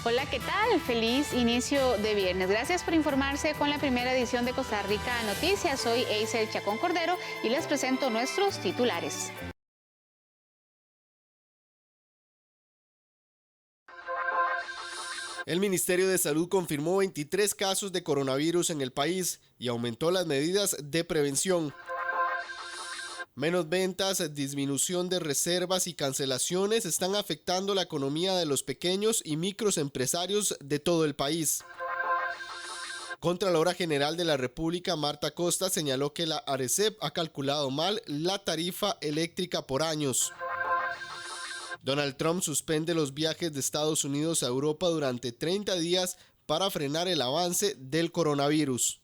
Hola, ¿qué tal? Feliz inicio de viernes. Gracias por informarse con la primera edición de Costa Rica Noticias. Soy Eiser Chacón Cordero y les presento nuestros titulares. El Ministerio de Salud confirmó 23 casos de coronavirus en el país y aumentó las medidas de prevención. Menos ventas, disminución de reservas y cancelaciones están afectando la economía de los pequeños y microempresarios de todo el país. Contralora General de la República, Marta Costa, señaló que la ARECEP ha calculado mal la tarifa eléctrica por años. Donald Trump suspende los viajes de Estados Unidos a Europa durante 30 días para frenar el avance del coronavirus.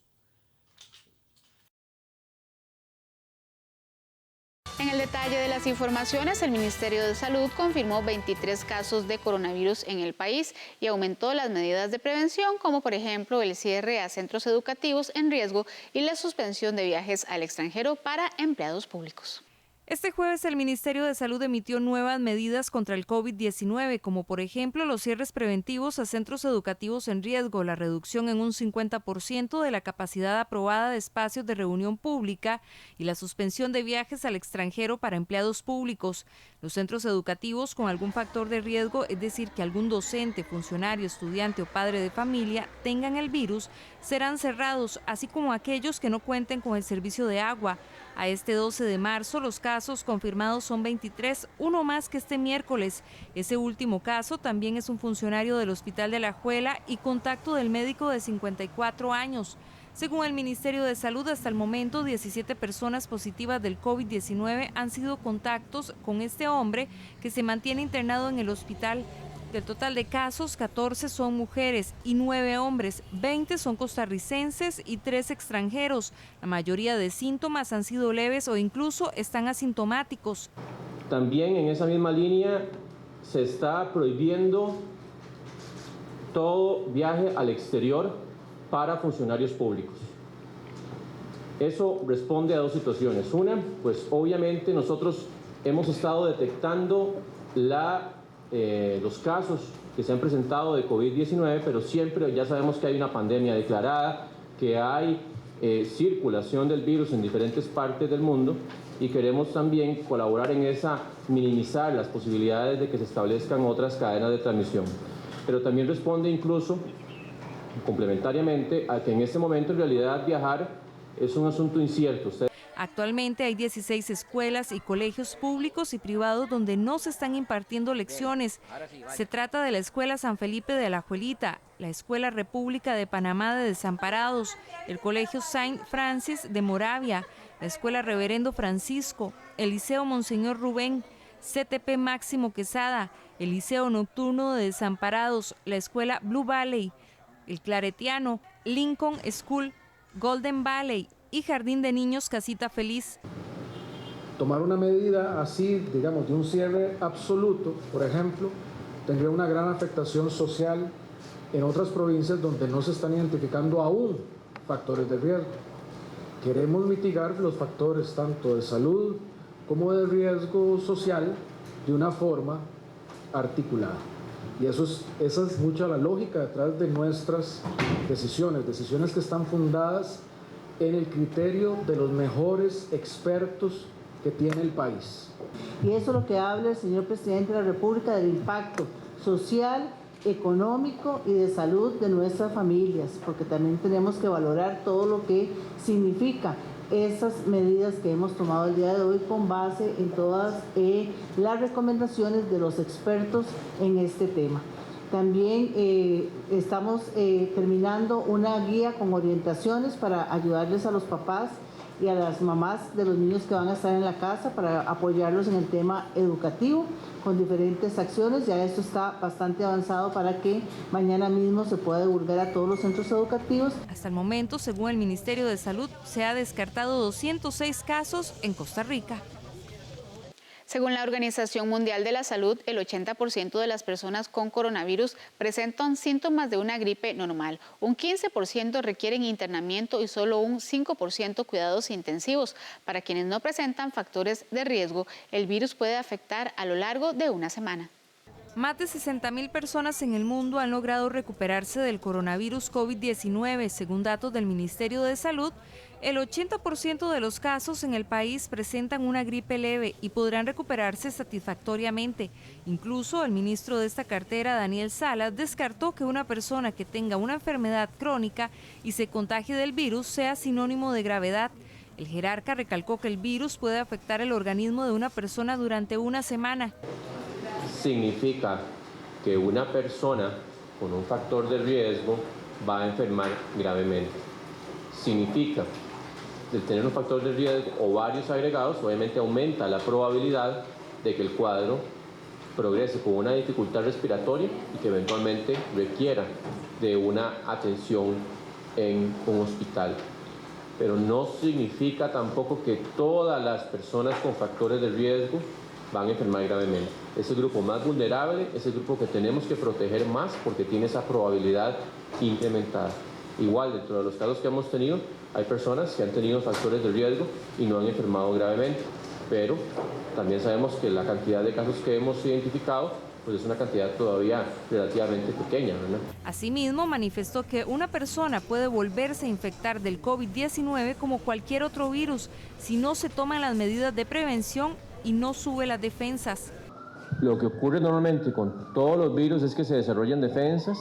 En el detalle de las informaciones, el Ministerio de Salud confirmó 23 casos de coronavirus en el país y aumentó las medidas de prevención, como por ejemplo el cierre a centros educativos en riesgo y la suspensión de viajes al extranjero para empleados públicos. Este jueves el Ministerio de Salud emitió nuevas medidas contra el COVID-19, como por ejemplo los cierres preventivos a centros educativos en riesgo, la reducción en un 50% de la capacidad aprobada de espacios de reunión pública y la suspensión de viajes al extranjero para empleados públicos. Los centros educativos con algún factor de riesgo, es decir, que algún docente, funcionario, estudiante o padre de familia tengan el virus, serán cerrados, así como aquellos que no cuenten con el servicio de agua. A este 12 de marzo, los casos confirmados son 23, uno más que este miércoles. Ese último caso también es un funcionario del Hospital de Alajuela y contacto del médico de 54 años. Según el Ministerio de Salud, hasta el momento 17 personas positivas del COVID-19 han sido contactos con este hombre que se mantiene internado en el hospital. Del total de casos, 14 son mujeres y 9 hombres, 20 son costarricenses y 3 extranjeros. La mayoría de síntomas han sido leves o incluso están asintomáticos. También en esa misma línea se está prohibiendo todo viaje al exterior para funcionarios públicos. Eso responde a dos situaciones. Una, pues obviamente nosotros hemos estado detectando los casos que se han presentado de COVID-19, pero siempre ya sabemos que hay una pandemia declarada, que hay circulación del virus en diferentes partes del mundo y queremos también colaborar en minimizar las posibilidades de que se establezcan otras cadenas de transmisión. Pero también responde incluso, complementariamente, a que en este momento en realidad viajar es un asunto incierto. Actualmente hay 16 escuelas y colegios públicos y privados donde no se están impartiendo lecciones. Se trata de la Escuela San Felipe de Alajuelita, la Escuela República de Panamá de Desamparados, el Colegio Saint Francis de Moravia, la Escuela Reverendo Francisco, el Liceo Monseñor Rubén, CTP Máximo Quesada, el Liceo Nocturno de Desamparados, la Escuela Blue Valley, el Claretiano, Lincoln School, Golden Valley y Jardín de Niños Casita Feliz. Tomar una medida así, digamos, de un cierre absoluto, por ejemplo, tendría una gran afectación social en otras provincias donde no se están identificando aún factores de riesgo. Queremos mitigar los factores tanto de salud como de riesgo social de una forma articulada. Y esa es mucha la lógica detrás de nuestras decisiones que están fundadas en el criterio de los mejores expertos que tiene el país. Y eso es lo que habla el señor presidente de la República del impacto social, económico y de salud de nuestras familias, porque también tenemos que valorar todo lo que significa esas medidas que hemos tomado el día de hoy con base en todas las recomendaciones de los expertos en este tema. También estamos terminando una guía con orientaciones para ayudarles a los papás y a las mamás de los niños que van a estar en la casa para apoyarlos en el tema educativo con diferentes acciones. Ya esto está bastante avanzado para que mañana mismo se pueda divulgar a todos los centros educativos. Hasta el momento, según el Ministerio de Salud, se ha descartado 206 casos en Costa Rica. Según la Organización Mundial de la Salud, el 80% de las personas con coronavirus presentan síntomas de una gripe normal. Un 15% requieren internamiento y solo un 5% cuidados intensivos. Para quienes no presentan factores de riesgo, el virus puede afectar a lo largo de una semana. Más de 60.000 personas en el mundo han logrado recuperarse del coronavirus COVID-19. Según datos del Ministerio de Salud, el 80% de los casos en el país presentan una gripe leve y podrán recuperarse satisfactoriamente. Incluso el ministro de esta cartera, Daniel Salas, descartó que una persona que tenga una enfermedad crónica y se contagie del virus sea sinónimo de gravedad. El jerarca recalcó que el virus puede afectar el organismo de una persona durante una semana. Significa que una persona con un factor de riesgo va a enfermar gravemente. Significa de tener un factor de riesgo o varios agregados, obviamente aumenta la probabilidad de que el cuadro progrese con una dificultad respiratoria y que eventualmente requiera de una atención en un hospital. Pero no significa tampoco que todas las personas con factores de riesgo van a enfermar gravemente. Es el grupo más vulnerable, es el grupo que tenemos que proteger más porque tiene esa probabilidad incrementada. Igual, dentro de los casos que hemos tenido, hay personas que han tenido factores de riesgo y no han enfermado gravemente, pero también sabemos que la cantidad de casos que hemos identificado pues es una cantidad todavía relativamente pequeña, ¿verdad? Asimismo, manifestó que una persona puede volverse a infectar del COVID-19 como cualquier otro virus si no se toman las medidas de prevención y no sube las defensas. Lo que ocurre normalmente con todos los virus es que se desarrollan defensas.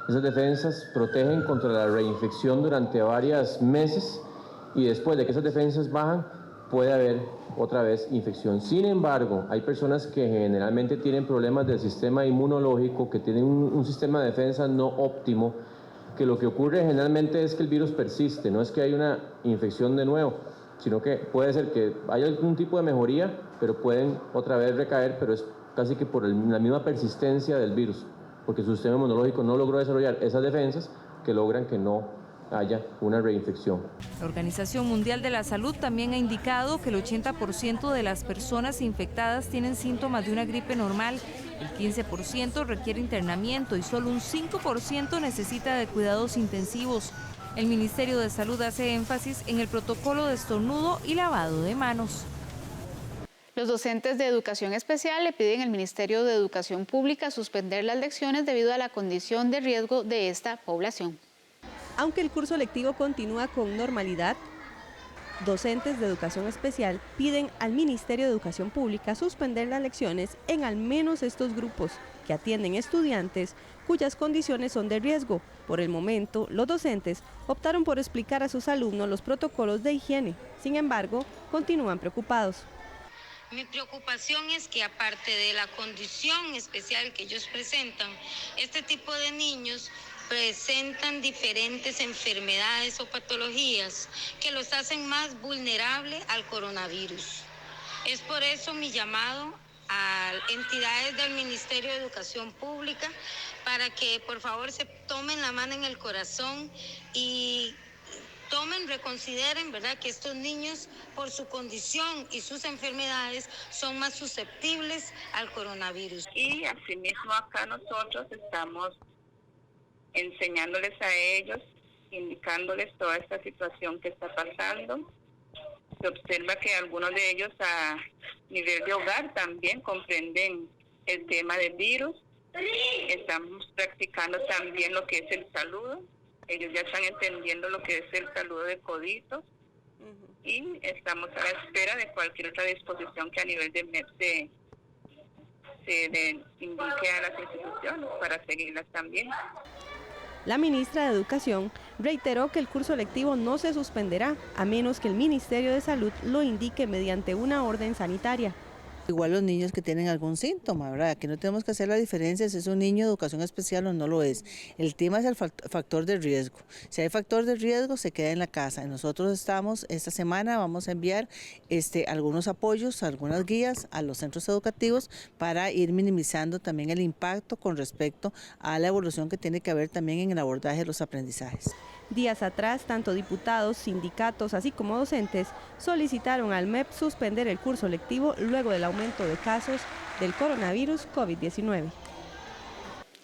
Esas defensas protegen contra la reinfección durante varios meses y después de que esas defensas bajan puede haber otra vez infección. Sin embargo, hay personas que generalmente tienen problemas del sistema inmunológico, que tienen un sistema de defensa no óptimo, que lo que ocurre generalmente es que el virus persiste, no es que hay una infección de nuevo, sino que puede ser que haya algún tipo de mejoría, pero pueden otra vez recaer, pero es casi que por la misma persistencia del virus, porque su sistema inmunológico no logró desarrollar esas defensas que logran que no haya una reinfección. La Organización Mundial de la Salud también ha indicado que el 80% de las personas infectadas tienen síntomas de una gripe normal, el 15% requiere internamiento y solo un 5% necesita de cuidados intensivos. El Ministerio de Salud hace énfasis en el protocolo de estornudo y lavado de manos. Los docentes de educación especial le piden al Ministerio de Educación Pública suspender las lecciones debido a la condición de riesgo de esta población. Aunque el curso lectivo continúa con normalidad, docentes de educación especial piden al Ministerio de Educación Pública suspender las lecciones en al menos estos grupos que atienden estudiantes cuyas condiciones son de riesgo. Por el momento, los docentes optaron por explicar a sus alumnos los protocolos de higiene. Sin embargo, continúan preocupados. Mi preocupación es que aparte de la condición especial que ellos presentan, este tipo de niños presentan diferentes enfermedades o patologías que los hacen más vulnerables al coronavirus. Es por eso mi llamado a entidades del Ministerio de Educación Pública para que por favor se tomen la mano en el corazón y reconsideren, ¿verdad?, que estos niños por su condición y sus enfermedades son más susceptibles al coronavirus. Y asimismo acá nosotros estamos enseñándoles a ellos, indicándoles toda esta situación que está pasando. Se observa que algunos de ellos a nivel de hogar también comprenden el tema del virus. Estamos practicando también lo que es el saludo. Ellos ya están entendiendo lo que es el saludo de coditos. Y estamos a la espera de cualquier otra disposición que a nivel de MEP se indique a las instituciones para seguirlas también. La ministra de Educación reiteró que el curso lectivo no se suspenderá a menos que el Ministerio de Salud lo indique mediante una orden sanitaria. Igual los niños que tienen algún síntoma, ¿verdad? Aquí no tenemos que hacer la diferencia si es un niño de educación especial o no lo es. El tema es el factor de riesgo. Si hay factor de riesgo, se queda en la casa. Nosotros esta semana vamos a enviar algunos apoyos, algunas guías a los centros educativos para ir minimizando también el impacto con respecto a la evolución que tiene que haber también en el abordaje de los aprendizajes. Días atrás, tanto diputados, sindicatos, así como docentes, solicitaron al MEP suspender el curso lectivo luego del aumento de casos del coronavirus COVID-19.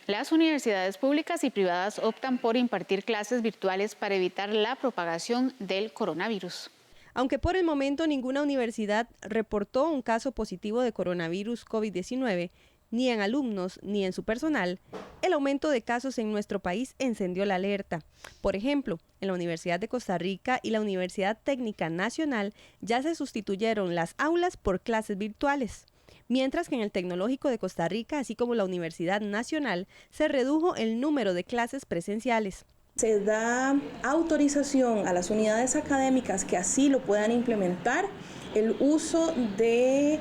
Las universidades públicas y privadas optan por impartir clases virtuales para evitar la propagación del coronavirus. Aunque por el momento ninguna universidad reportó un caso positivo de coronavirus COVID-19, ni en alumnos ni en su personal, el aumento de casos en nuestro país encendió la alerta. Por ejemplo, en la Universidad de Costa Rica y la Universidad Técnica Nacional ya se sustituyeron las aulas por clases virtuales, mientras que en el Tecnológico de Costa Rica, así como la Universidad Nacional, se redujo el número de clases presenciales. Se da autorización a las unidades académicas que así lo puedan implementar el uso de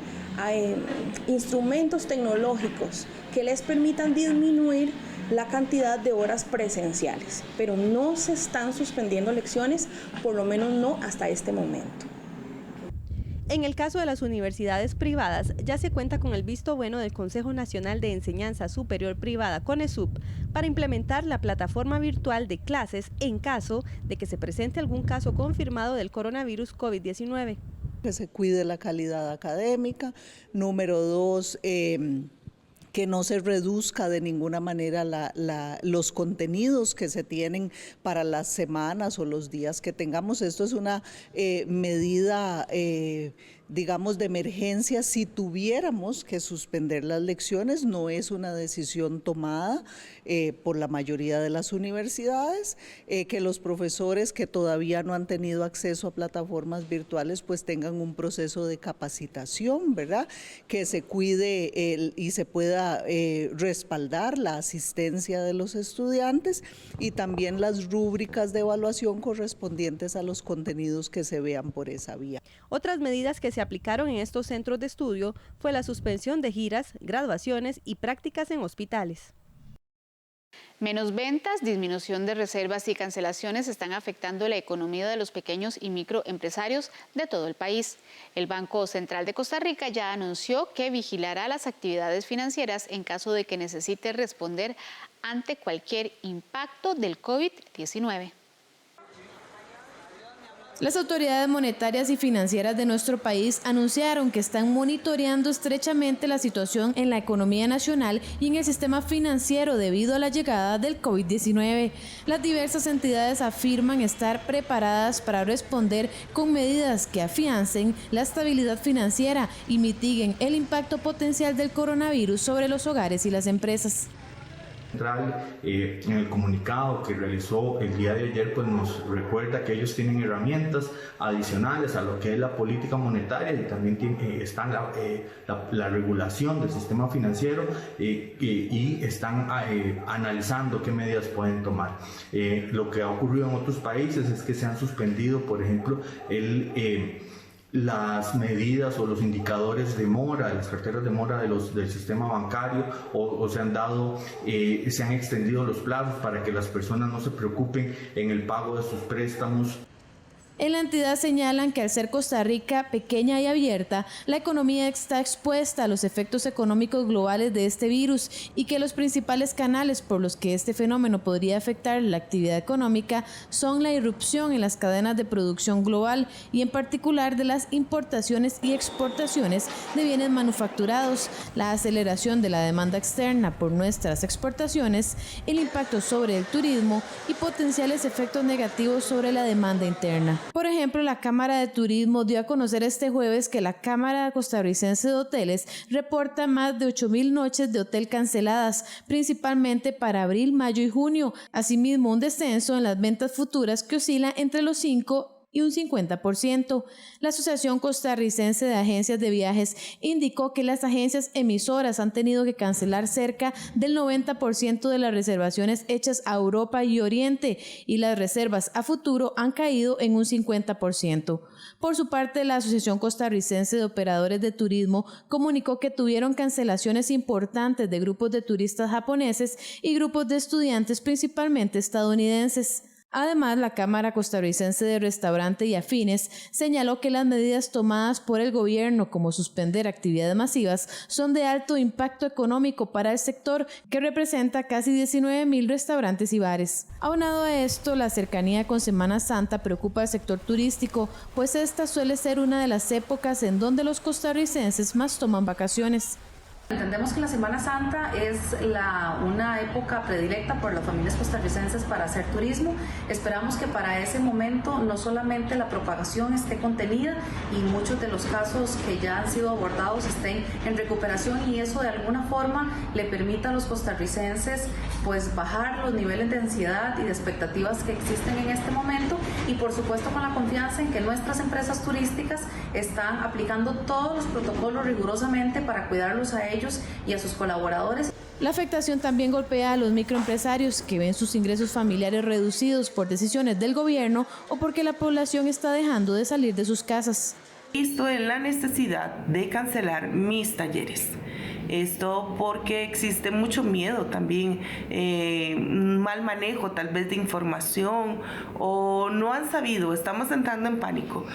instrumentos tecnológicos que les permitan disminuir la cantidad de horas presenciales, pero no se están suspendiendo lecciones, por lo menos no hasta este momento. En el caso de las universidades privadas, ya se cuenta con el visto bueno del Consejo Nacional de Enseñanza Superior Privada, CONESUP, para implementar la plataforma virtual de clases en caso de que se presente algún caso confirmado del coronavirus COVID-19. Que se cuide la calidad académica. Número 2, que no se reduzca de ninguna manera los contenidos que se tienen para las semanas o los días que tengamos. Esto es una medida, digamos, de emergencia. Si tuviéramos que suspender las lecciones, no es una decisión tomada por la mayoría de las universidades, que los profesores que todavía no han tenido acceso a plataformas virtuales pues tengan un proceso de capacitación, ¿verdad? Que se cuide y se pueda respaldar la asistencia de los estudiantes y también las rúbricas de evaluación correspondientes a los contenidos que se vean por esa vía. Otras medidas que se aplicaron en estos centros de estudio fue la suspensión de giras, graduaciones y prácticas en hospitales. Menos ventas, disminución de reservas y cancelaciones están afectando la economía de los pequeños y microempresarios de todo el país. El Banco Central de Costa Rica ya anunció que vigilará las actividades financieras en caso de que necesite responder ante cualquier impacto del COVID-19. Las autoridades monetarias y financieras de nuestro país anunciaron que están monitoreando estrechamente la situación en la economía nacional y en el sistema financiero debido a la llegada del COVID-19. Las diversas entidades afirman estar preparadas para responder con medidas que afiancen la estabilidad financiera y mitiguen el impacto potencial del coronavirus sobre los hogares y las empresas. En el comunicado que realizó el día de ayer, pues nos recuerda que ellos tienen herramientas adicionales a lo que es la política monetaria y también está la regulación del sistema financiero y están analizando qué medidas pueden tomar. Lo que ha ocurrido en otros países es que se han suspendido, por ejemplo, las medidas o los indicadores de mora, las carteras de mora del sistema bancario o se han extendido los plazos para que las personas no se preocupen en el pago de sus préstamos. En la entidad señalan que al ser Costa Rica pequeña y abierta, la economía está expuesta a los efectos económicos globales de este virus y que los principales canales por los que este fenómeno podría afectar la actividad económica son la irrupción en las cadenas de producción global y en particular de las importaciones y exportaciones de bienes manufacturados, la aceleración de la demanda externa por nuestras exportaciones, el impacto sobre el turismo y potenciales efectos negativos sobre la demanda interna. Por ejemplo, la Cámara de Turismo dio a conocer este jueves que la Cámara Costarricense de Hoteles reporta más de 8,000 noches de hotel canceladas, principalmente para abril, mayo y junio. Asimismo, un descenso en las ventas futuras que oscila entre los 5 y un 50%. La Asociación Costarricense de Agencias de Viajes indicó que las agencias emisoras han tenido que cancelar cerca del 90% de las reservaciones hechas a Europa y Oriente y las reservas a futuro han caído en un 50%. Por su parte, la Asociación Costarricense de Operadores de Turismo comunicó que tuvieron cancelaciones importantes de grupos de turistas japoneses y grupos de estudiantes principalmente estadounidenses. Además, la Cámara Costarricense de Restaurante y Afines señaló que las medidas tomadas por el gobierno, como suspender actividades masivas, son de alto impacto económico para el sector, que representa casi 19,000 restaurantes y bares. Aunado a esto, la cercanía con Semana Santa preocupa al sector turístico, pues esta suele ser una de las épocas en donde los costarricenses más toman vacaciones. Entendemos que la Semana Santa es una época predilecta por las familias costarricenses para hacer turismo. Esperamos que para ese momento no solamente la propagación esté contenida y muchos de los casos que ya han sido abordados estén en recuperación, y eso de alguna forma le permita a los costarricenses pues bajar los niveles de ansiedad y de expectativas que existen en este momento, y por supuesto con la confianza en que nuestras empresas turísticas están aplicando todos los protocolos rigurosamente para cuidarlos a ellos y a sus colaboradores. La afectación también golpea a los microempresarios que ven sus ingresos familiares reducidos por decisiones del gobierno o porque la población está dejando de salir de sus casas. Visto en la necesidad de cancelar mis talleres. Esto porque existe mucho miedo también, mal manejo tal vez de información, o no han sabido, estamos entrando en pánico.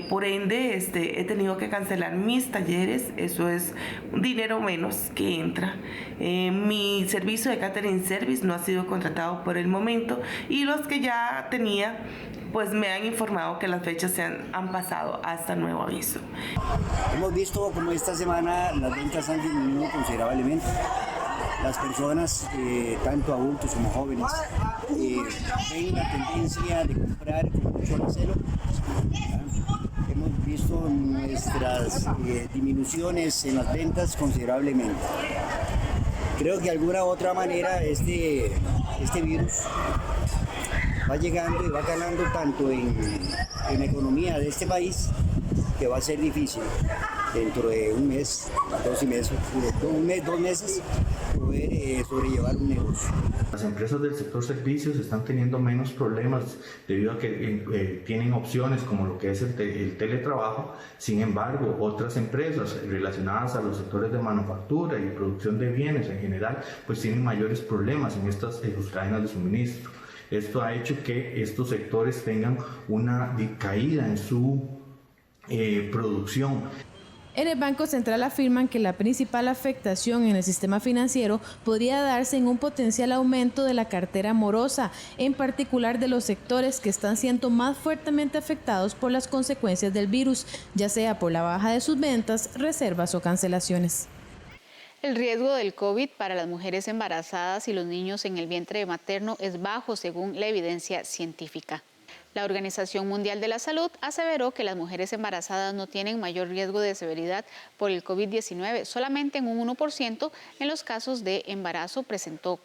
Por ende, he tenido que cancelar mis talleres, eso es dinero menos que entra. Mi servicio de catering service no ha sido contratado por el momento, y los que ya tenía pues me han informado que las fechas han pasado hasta nuevo aviso. Hemos visto como esta semana las ventas han disminuido considerablemente. Las personas, tanto adultos como jóvenes, ven la tendencia de comprar con mucho recelo. Hemos visto nuestras disminuciones en las ventas considerablemente. Creo que de alguna u otra manera este virus va llegando y va calando tanto en la economía de este país, que va a ser difícil dentro de un mes, 2 meses, poder sobrellevar un negocio. Las empresas del sector servicios están teniendo menos problemas debido a que tienen opciones como lo que es el teletrabajo. Sin embargo, otras empresas relacionadas a los sectores de manufactura y producción de bienes en general, pues tienen mayores problemas en sus cadenas de suministro. Esto ha hecho que estos sectores tengan una caída en su producción. En el Banco Central afirman que la principal afectación en el sistema financiero podría darse en un potencial aumento de la cartera morosa, en particular de los sectores que están siendo más fuertemente afectados por las consecuencias del virus, ya sea por la baja de sus ventas, reservas o cancelaciones. El riesgo del COVID para las mujeres embarazadas y los niños en el vientre materno es bajo según la evidencia científica. La Organización Mundial de la Salud aseveró que las mujeres embarazadas no tienen mayor riesgo de severidad por el COVID-19. Solamente en un 1% en los casos de embarazo presentó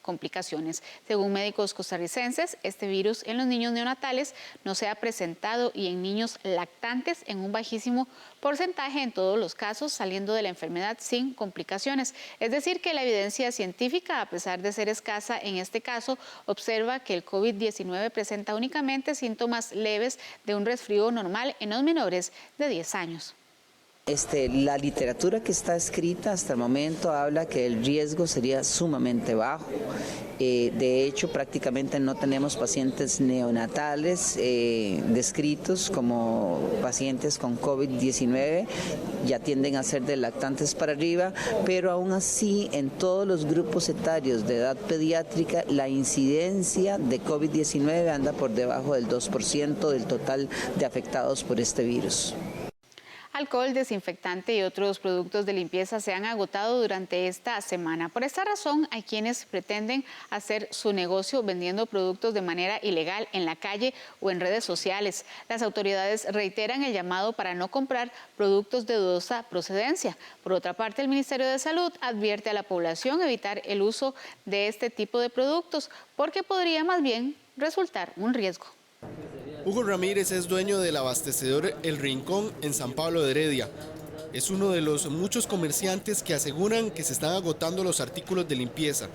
complicaciones. Según médicos costarricenses, este virus en los niños neonatales no se ha presentado, y en niños lactantes en un bajísimo porcentaje en todos los casos, saliendo de la enfermedad sin complicaciones. Es decir, que la evidencia científica, a pesar de ser escasa en este caso, observa que el COVID-19 presenta únicamente síntomas leves de un resfrío normal en los menores de 10 años. La literatura que está escrita hasta el momento habla que el riesgo sería sumamente bajo. De hecho, prácticamente no tenemos pacientes neonatales descritos como pacientes con COVID-19, ya tienden a ser de lactantes para arriba, pero aún así en todos los grupos etarios de edad pediátrica la incidencia de COVID-19 anda por debajo del 2% del total de afectados por este virus. Alcohol, desinfectante y otros productos de limpieza se han agotado durante esta semana. Por esta razón, hay quienes pretenden hacer su negocio vendiendo productos de manera ilegal en la calle o en redes sociales. Las autoridades reiteran el llamado para no comprar productos de dudosa procedencia. Por otra parte, el Ministerio de Salud advierte a la población evitar el uso de este tipo de productos porque podría más bien resultar un riesgo. Hugo Ramírez es dueño del abastecedor El Rincón en San Pablo de Heredia. Es uno de los muchos comerciantes que aseguran que se están agotando los artículos de limpieza.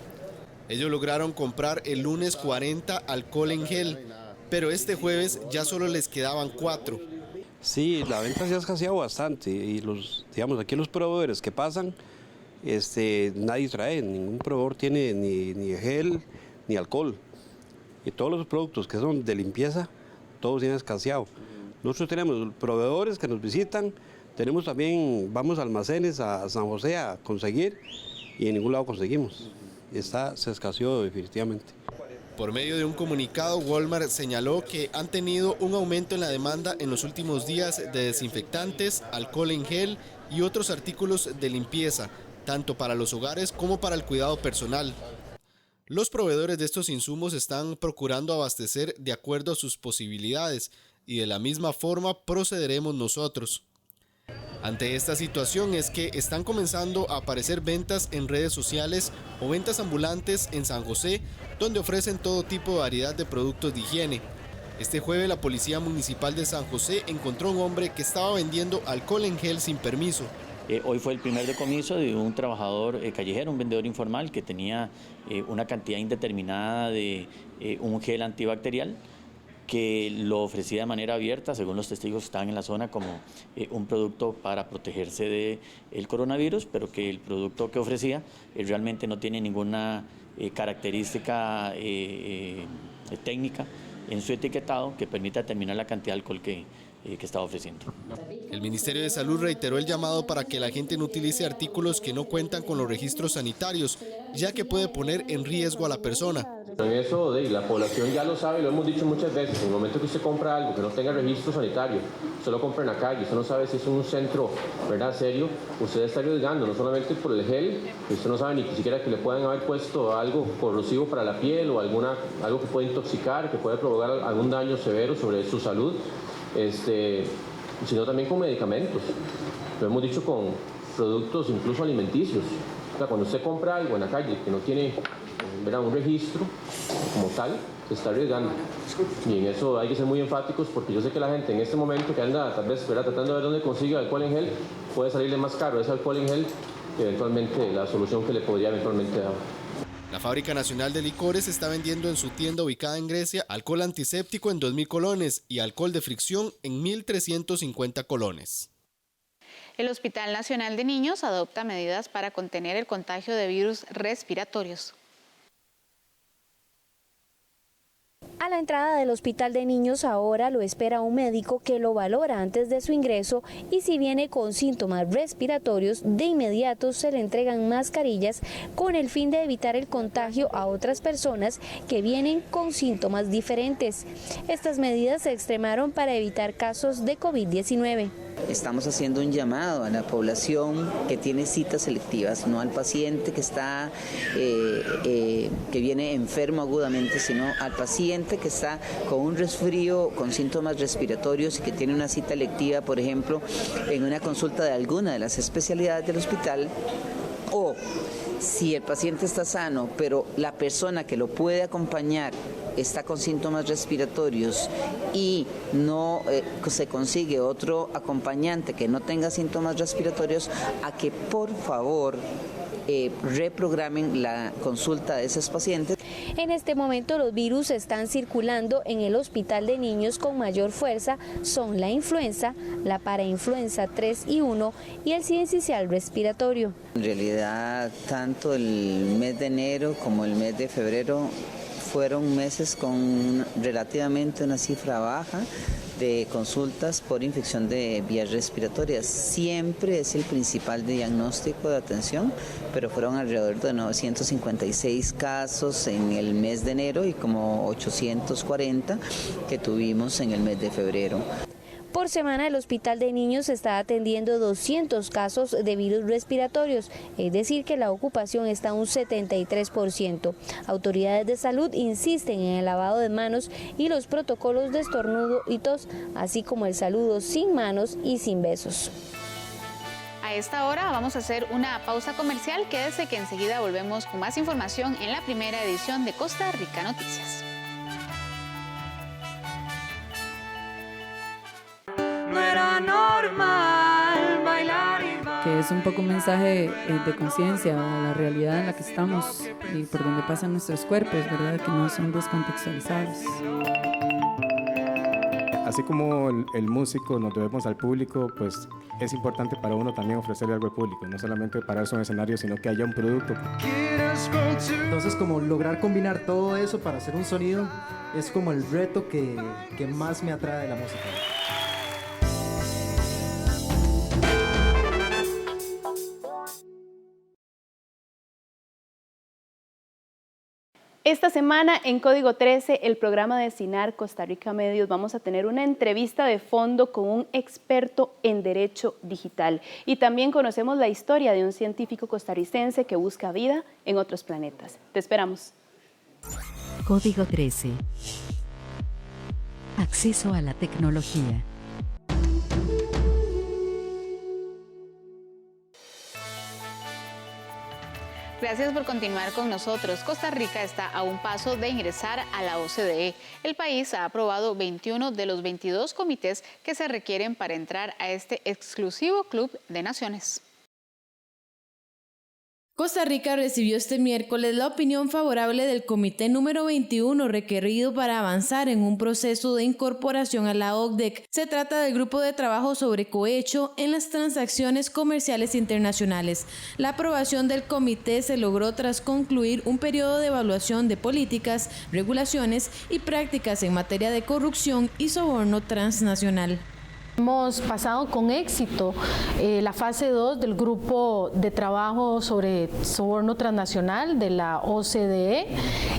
Ellos lograron comprar el lunes 40 alcohol en gel, pero este jueves ya solo les quedaban 4. Sí, la venta se ha escaseado bastante y aquí los proveedores que pasan, nadie trae, ningún proveedor tiene ni gel ni alcohol. Y todos los productos que son de limpieza, todos tienen escaseado. Nosotros tenemos proveedores que nos visitan, tenemos también, vamos a almacenes a San José a conseguir y en ningún lado conseguimos. Se escaseó definitivamente. Por medio de un comunicado, Walmart señaló que han tenido un aumento en la demanda en los últimos días de desinfectantes, alcohol en gel y otros artículos de limpieza, tanto para los hogares como para el cuidado personal. Los proveedores de estos insumos están procurando abastecer de acuerdo a sus posibilidades y de la misma forma procederemos nosotros. Ante esta situación es que están comenzando a aparecer ventas en redes sociales o ventas ambulantes en San José, donde ofrecen todo tipo de variedad de productos de higiene. Este jueves la Policía Municipal de San José encontró a un hombre que estaba vendiendo alcohol en gel sin permiso. Hoy fue el primer decomiso de un trabajador callejero, un vendedor informal que tenía una cantidad indeterminada de un gel antibacterial que lo ofrecía de manera abierta, según los testigos que estaban en la zona, como un producto para protegerse del coronavirus, pero que el producto que ofrecía realmente no tiene ninguna característica técnica en su etiquetado que permita determinar la cantidad de alcohol que estaba ofreciendo. El Ministerio de Salud reiteró el llamado para que la gente no utilice artículos que no cuentan con los registros sanitarios, ya que puede poner en riesgo a la persona. En eso la población ya lo sabe, lo hemos dicho muchas veces, en el momento que usted compra algo que no tenga registro sanitario, usted lo compra en la calle, usted no sabe si es un centro, ¿verdad?, serio, usted está arriesgando, no solamente por el gel, usted no sabe ni siquiera que le puedan haber puesto algo corrosivo para la piel o algo que puede intoxicar, que puede provocar algún daño severo sobre su salud, sino también con medicamentos. Lo hemos dicho con productos incluso alimenticios. O sea, cuando usted compra algo en la calle que no tiene un registro como tal, se está arriesgando. Y en eso hay que ser muy enfáticos, porque yo sé que la gente en este momento que anda tal vez tratando de ver dónde consigue alcohol en gel, puede salirle más caro ese alcohol en gel que eventualmente la solución que le podría eventualmente dar. La Fábrica Nacional de Licores está vendiendo en su tienda ubicada en Grecia alcohol antiséptico en 2.000 colones y alcohol de fricción en 1.350 colones. El Hospital Nacional de Niños adopta medidas para contener el contagio de virus respiratorios. A la entrada del Hospital de Niños ahora lo espera un médico que lo valora antes de su ingreso y si viene con síntomas respiratorios, de inmediato se le entregan mascarillas con el fin de evitar el contagio a otras personas que vienen con síntomas diferentes. Estas medidas se extremaron para evitar casos de COVID-19. Estamos haciendo un llamado a la población que tiene citas selectivas, no al paciente que está que viene enfermo agudamente, sino al paciente que está con un resfrío, con síntomas respiratorios y que tiene una cita electiva, por ejemplo, en una consulta de alguna de las especialidades del hospital, o si el paciente está sano, pero la persona que lo puede acompañar está con síntomas respiratorios y no se consigue otro acompañante que no tenga síntomas respiratorios, a que por favor reprogramen la consulta de esos pacientes. En este momento los virus están circulando en el Hospital de Niños con mayor fuerza, son la influenza, la parainfluenza 3 y 1 y el sincicial respiratorio. En realidad, tanto el mes de enero como el mes de febrero fueron meses con relativamente una cifra baja de consultas por infección de vías respiratorias. Siempre es el principal diagnóstico de atención, pero fueron alrededor de 956 casos en el mes de enero y como 840 que tuvimos en el mes de febrero. Por semana el Hospital de Niños está atendiendo 200 casos de virus respiratorios, es decir que la ocupación está a un 73%. Autoridades de salud insisten en el lavado de manos y los protocolos de estornudo y tos, así como el saludo sin manos y sin besos. A esta hora vamos a hacer una pausa comercial. Quédese que enseguida volvemos con más información en la primera edición de Costa Rica Noticias. No era normal bailar y bailar. Que es un poco un mensaje de conciencia a la realidad en la que estamos y por donde pasan nuestros cuerpos, ¿verdad? Que no son descontextualizados. Así como el músico nos debemos al público, pues es importante para uno también ofrecerle algo al público, no solamente pararse en un escenario, sino que haya un producto. Entonces, como lograr combinar todo eso para hacer un sonido es como el reto que más me atrae de la música. Esta semana en Código 13, el programa de CINAR Costa Rica Medios, vamos a tener una entrevista de fondo con un experto en derecho digital. Y también conocemos la historia de un científico costarricense que busca vida en otros planetas. Te esperamos. Código 13. Acceso a la tecnología. Gracias por continuar con nosotros. Costa Rica está a un paso de ingresar a la OCDE. El país ha aprobado 21 de los 22 comités que se requieren para entrar a este exclusivo club de naciones. Costa Rica recibió este miércoles la opinión favorable del Comité número 21 requerido para avanzar en un proceso de incorporación a la OCDE. Se trata del grupo de trabajo sobre cohecho en las transacciones comerciales internacionales. La aprobación del comité se logró tras concluir un periodo de evaluación de políticas, regulaciones y prácticas en materia de corrupción y soborno transnacional. Hemos pasado con éxito la fase 2 del grupo de trabajo sobre soborno transnacional de la OCDE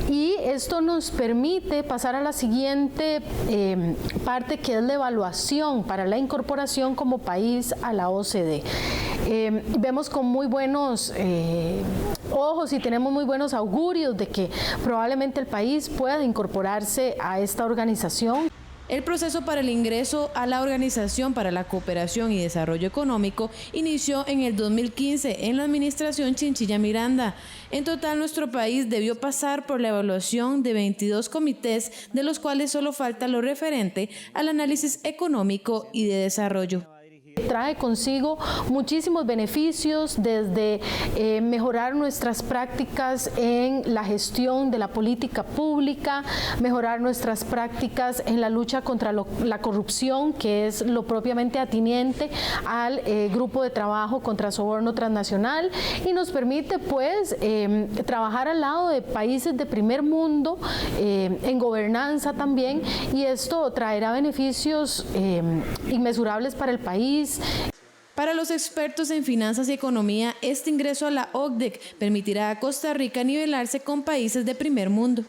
y esto nos permite pasar a la siguiente parte, que es la evaluación para la incorporación como país a la OCDE. Vemos con muy buenos ojos y tenemos muy buenos augurios de que probablemente el país pueda incorporarse a esta organización. El proceso para el ingreso a la Organización para la Cooperación y Desarrollo Económico inició en el 2015 en la administración Chinchilla Miranda. En total, nuestro país debió pasar por la evaluación de 22 comités, de los cuales solo falta lo referente al análisis económico y de desarrollo. Trae consigo muchísimos beneficios, desde mejorar nuestras prácticas en la gestión de la política pública, mejorar nuestras prácticas en la lucha contra la corrupción, que es lo propiamente atiniente al grupo de trabajo contra soborno transnacional, y nos permite pues trabajar al lado de países de primer mundo en gobernanza también, y esto traerá beneficios inmesurables para el país. Para los expertos en finanzas y economía, este ingreso a la OCDE permitirá a Costa Rica nivelarse con países de primer mundo.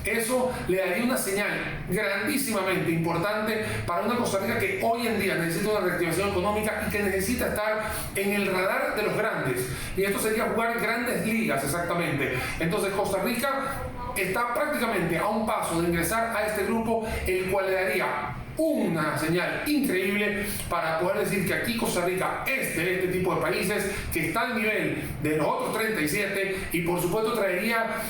Eso le daría una señal grandísimamente importante para una Costa Rica que hoy en día necesita una reactivación económica y que necesita estar en el radar de los grandes. Y esto sería jugar grandes ligas exactamente. Entonces Costa Rica está prácticamente a un paso de ingresar a este grupo, el cual le daría una señal increíble para poder decir que aquí Costa Rica es de este tipo de países, que está al nivel de los otros 37 y por supuesto traería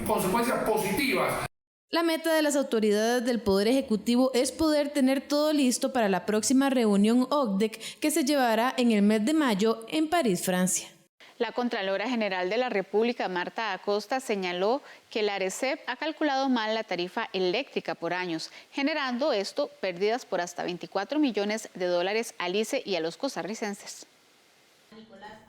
consecuencias positivas. La meta de las autoridades del Poder Ejecutivo es poder tener todo listo para la próxima reunión OCDE que se llevará en el mes de mayo en París, Francia. La Contralora General de la República, Marta Acosta, señaló que la ARECEP ha calculado mal la tarifa eléctrica por años, generando esto pérdidas por hasta $24 millones al ICE y a los costarricenses.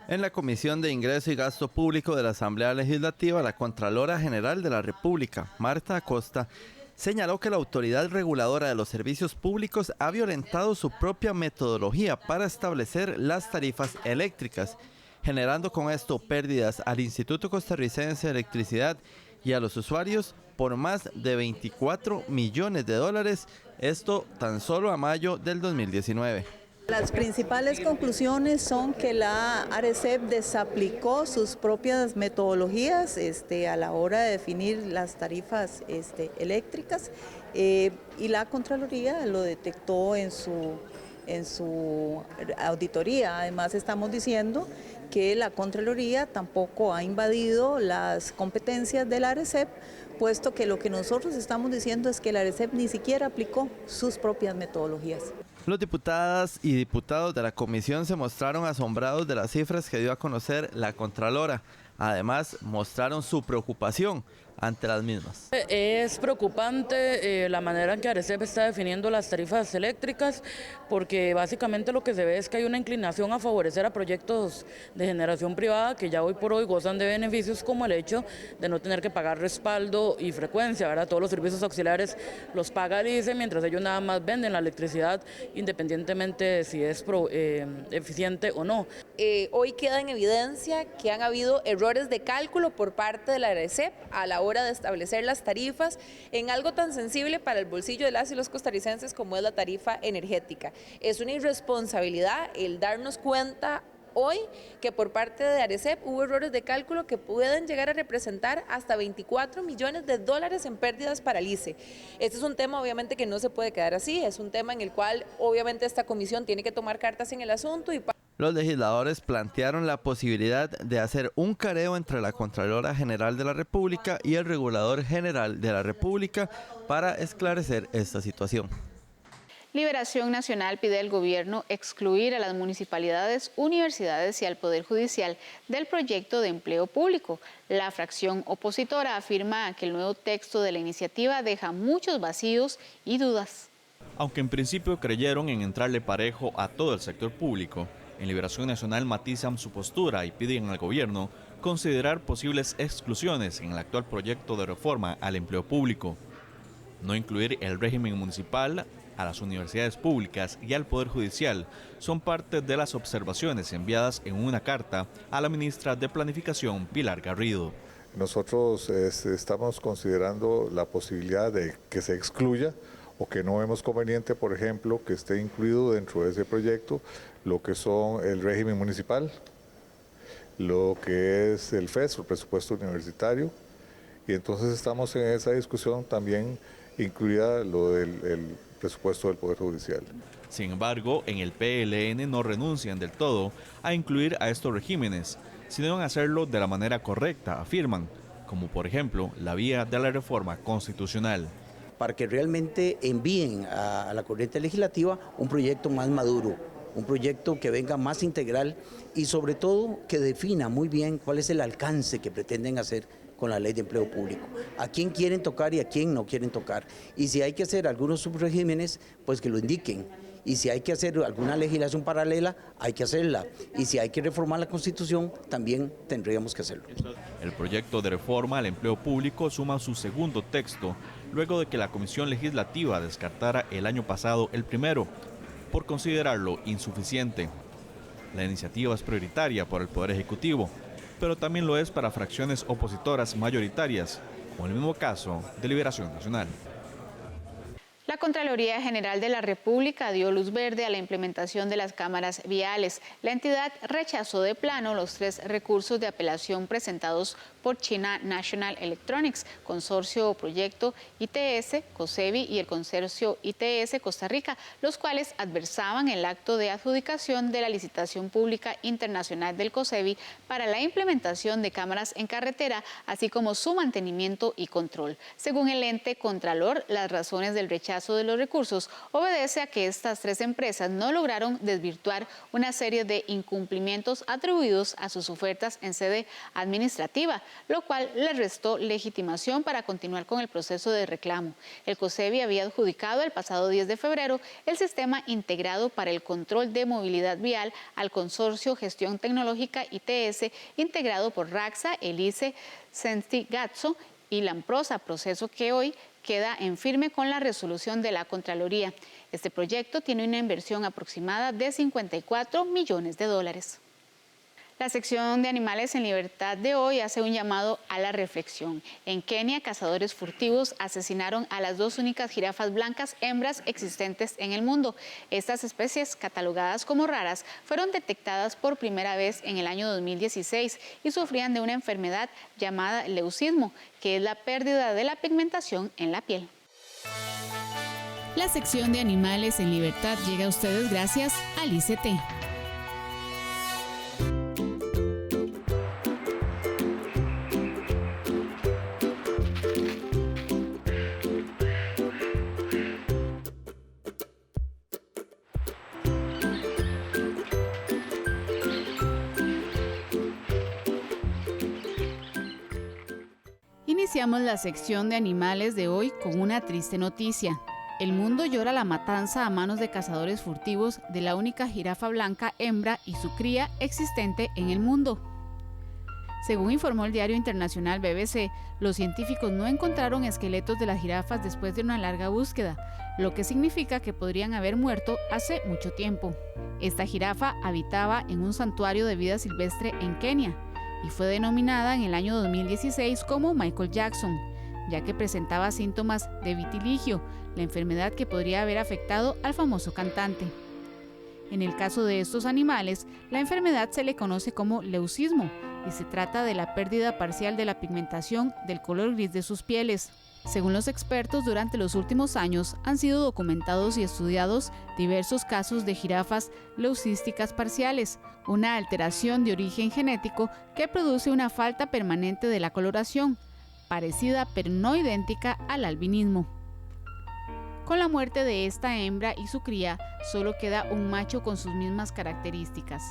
En la Comisión de Ingreso y Gasto Público de la Asamblea Legislativa, la Contralora General de la República, Marta Acosta, señaló que la Autoridad Reguladora de los Servicios Públicos ha violentado su propia metodología para establecer las tarifas eléctricas, generando con esto pérdidas al Instituto Costarricense de Electricidad y a los usuarios por más de $24 millones, esto tan solo a mayo del 2019. Las principales conclusiones son que la ARECEP desaplicó sus propias metodologías a la hora de definir las tarifas eléctricas y la Contraloría lo detectó en su auditoría. Además, estamos diciendo que la Contraloría tampoco ha invadido las competencias de la ARECEP, puesto que lo que nosotros estamos diciendo es que la ARECEP ni siquiera aplicó sus propias metodologías. Los diputadas y diputados de la comisión se mostraron asombrados de las cifras que dio a conocer la Contralora. Además, mostraron su preocupación ante las mismas. Es preocupante la manera en que ARECEP está definiendo las tarifas eléctricas, porque básicamente lo que se ve es que hay una inclinación a favorecer a proyectos de generación privada que ya hoy por hoy gozan de beneficios, como el hecho de no tener que pagar respaldo y frecuencia, ¿verdad? Todos los servicios auxiliares los paga el ICE, mientras ellos nada más venden la electricidad independientemente de si es eficiente o no. Hoy queda en evidencia que han habido errores errores de cálculo por parte de la ARECEP a la hora de establecer las tarifas en algo tan sensible para el bolsillo de las y los costarricenses como es la tarifa energética. Es una irresponsabilidad el darnos cuenta hoy que por parte de ARECEP hubo errores de cálculo que pueden llegar a representar hasta 24 millones de dólares en pérdidas para el ICE. Este es un tema obviamente que no se puede quedar así, es un tema en el cual obviamente esta comisión tiene que tomar cartas en el asunto. Los legisladores plantearon la posibilidad de hacer un careo entre la Contralora General de la República y el Regulador General de la República para esclarecer esta situación. Liberación Nacional pide al gobierno excluir a las municipalidades, universidades y al Poder Judicial del proyecto de empleo público. La fracción opositora afirma que el nuevo texto de la iniciativa deja muchos vacíos y dudas. Aunque en principio creyeron en entrarle parejo a todo el sector público, en Liberación Nacional matizan su postura y piden al gobierno considerar posibles exclusiones en el actual proyecto de reforma al empleo público. No incluir el régimen municipal a las universidades públicas y al Poder Judicial son parte de las observaciones enviadas en una carta a la ministra de Planificación, Pilar Garrido. Nosotros estamos considerando la posibilidad de que se excluya o que no vemos conveniente, por ejemplo, que esté incluido dentro de ese proyecto lo que son el régimen municipal, lo que es el FES, el presupuesto universitario, y entonces estamos en esa discusión también incluida lo del presupuesto del Poder Judicial. Sin embargo, en el PLN no renuncian del todo a incluir a estos regímenes, sino en hacerlo de la manera correcta, afirman, como por ejemplo la vía de la reforma constitucional. Para que realmente envíen a la corriente legislativa un proyecto más maduro, un proyecto que venga más integral y sobre todo que defina muy bien cuál es el alcance que pretenden hacer con la ley de empleo público, a quién quieren tocar y a quién no quieren tocar. Y si hay que hacer algunos subregímenes, pues que lo indiquen. Y si hay que hacer alguna legislación paralela, hay que hacerla. Y si hay que reformar la Constitución, también tendríamos que hacerlo. El proyecto de reforma al empleo público suma su segundo texto, luego de que la Comisión Legislativa descartara el año pasado el primero, por considerarlo insuficiente. La iniciativa es prioritaria por el Poder Ejecutivo, pero también lo es para fracciones opositoras mayoritarias, como en el mismo caso de Liberación Nacional. La Contraloría General de la República dio luz verde a la implementación de las cámaras viales. La entidad rechazó de plano los 3 recursos de apelación presentados por China National Electronics, Consorcio Proyecto ITS, COSEBI y el Consorcio ITS Costa Rica, los cuales adversaban el acto de adjudicación de la licitación pública internacional del COSEBI para la implementación de cámaras en carretera, así como su mantenimiento y control. Según el ente Contralor, las razones del rechazo de los recursos obedece a que estas 3 empresas no lograron desvirtuar una serie de incumplimientos atribuidos a sus ofertas en sede administrativa, lo cual les restó legitimación para continuar con el proceso de reclamo. El COSEBI había adjudicado el pasado 10 de febrero el sistema integrado para el control de movilidad vial al Consorcio Gestión Tecnológica ITS, integrado por RAXA, ELICE, Centigatso y Lamprosa, proceso que hoy queda en firme con la resolución de la Contraloría. Este proyecto tiene una inversión aproximada de 54 millones de dólares. La sección de Animales en Libertad de hoy hace un llamado a la reflexión. En Kenia, cazadores furtivos asesinaron a las 2 únicas jirafas blancas hembras existentes en el mundo. Estas especies, catalogadas como raras, fueron detectadas por primera vez en el año 2016 y sufrían de una enfermedad llamada leucismo, que es la pérdida de la pigmentación en la piel. La sección de Animales en Libertad llega a ustedes gracias al ICT. Iniciamos la sección de animales de hoy con una triste noticia. El mundo llora la matanza a manos de cazadores furtivos de la única jirafa blanca hembra y su cría existente en el mundo. Según informó el diario internacional BBC, los científicos no encontraron esqueletos de las jirafas después de una larga búsqueda, lo que significa que podrían haber muerto hace mucho tiempo. Esta jirafa habitaba en un santuario de vida silvestre en Kenia y fue denominada en el año 2016 como Michael Jackson, ya que presentaba síntomas de vitiligio, la enfermedad que podría haber afectado al famoso cantante. En el caso de estos animales, la enfermedad se le conoce como leucismo y se trata de la pérdida parcial de la pigmentación del color gris de sus pieles. Según los expertos, durante los últimos años han sido documentados y estudiados diversos casos de jirafas leucísticas parciales, una alteración de origen genético que produce una falta permanente de la coloración, parecida pero no idéntica al albinismo. Con la muerte de esta hembra y su cría, solo queda un macho con sus mismas características.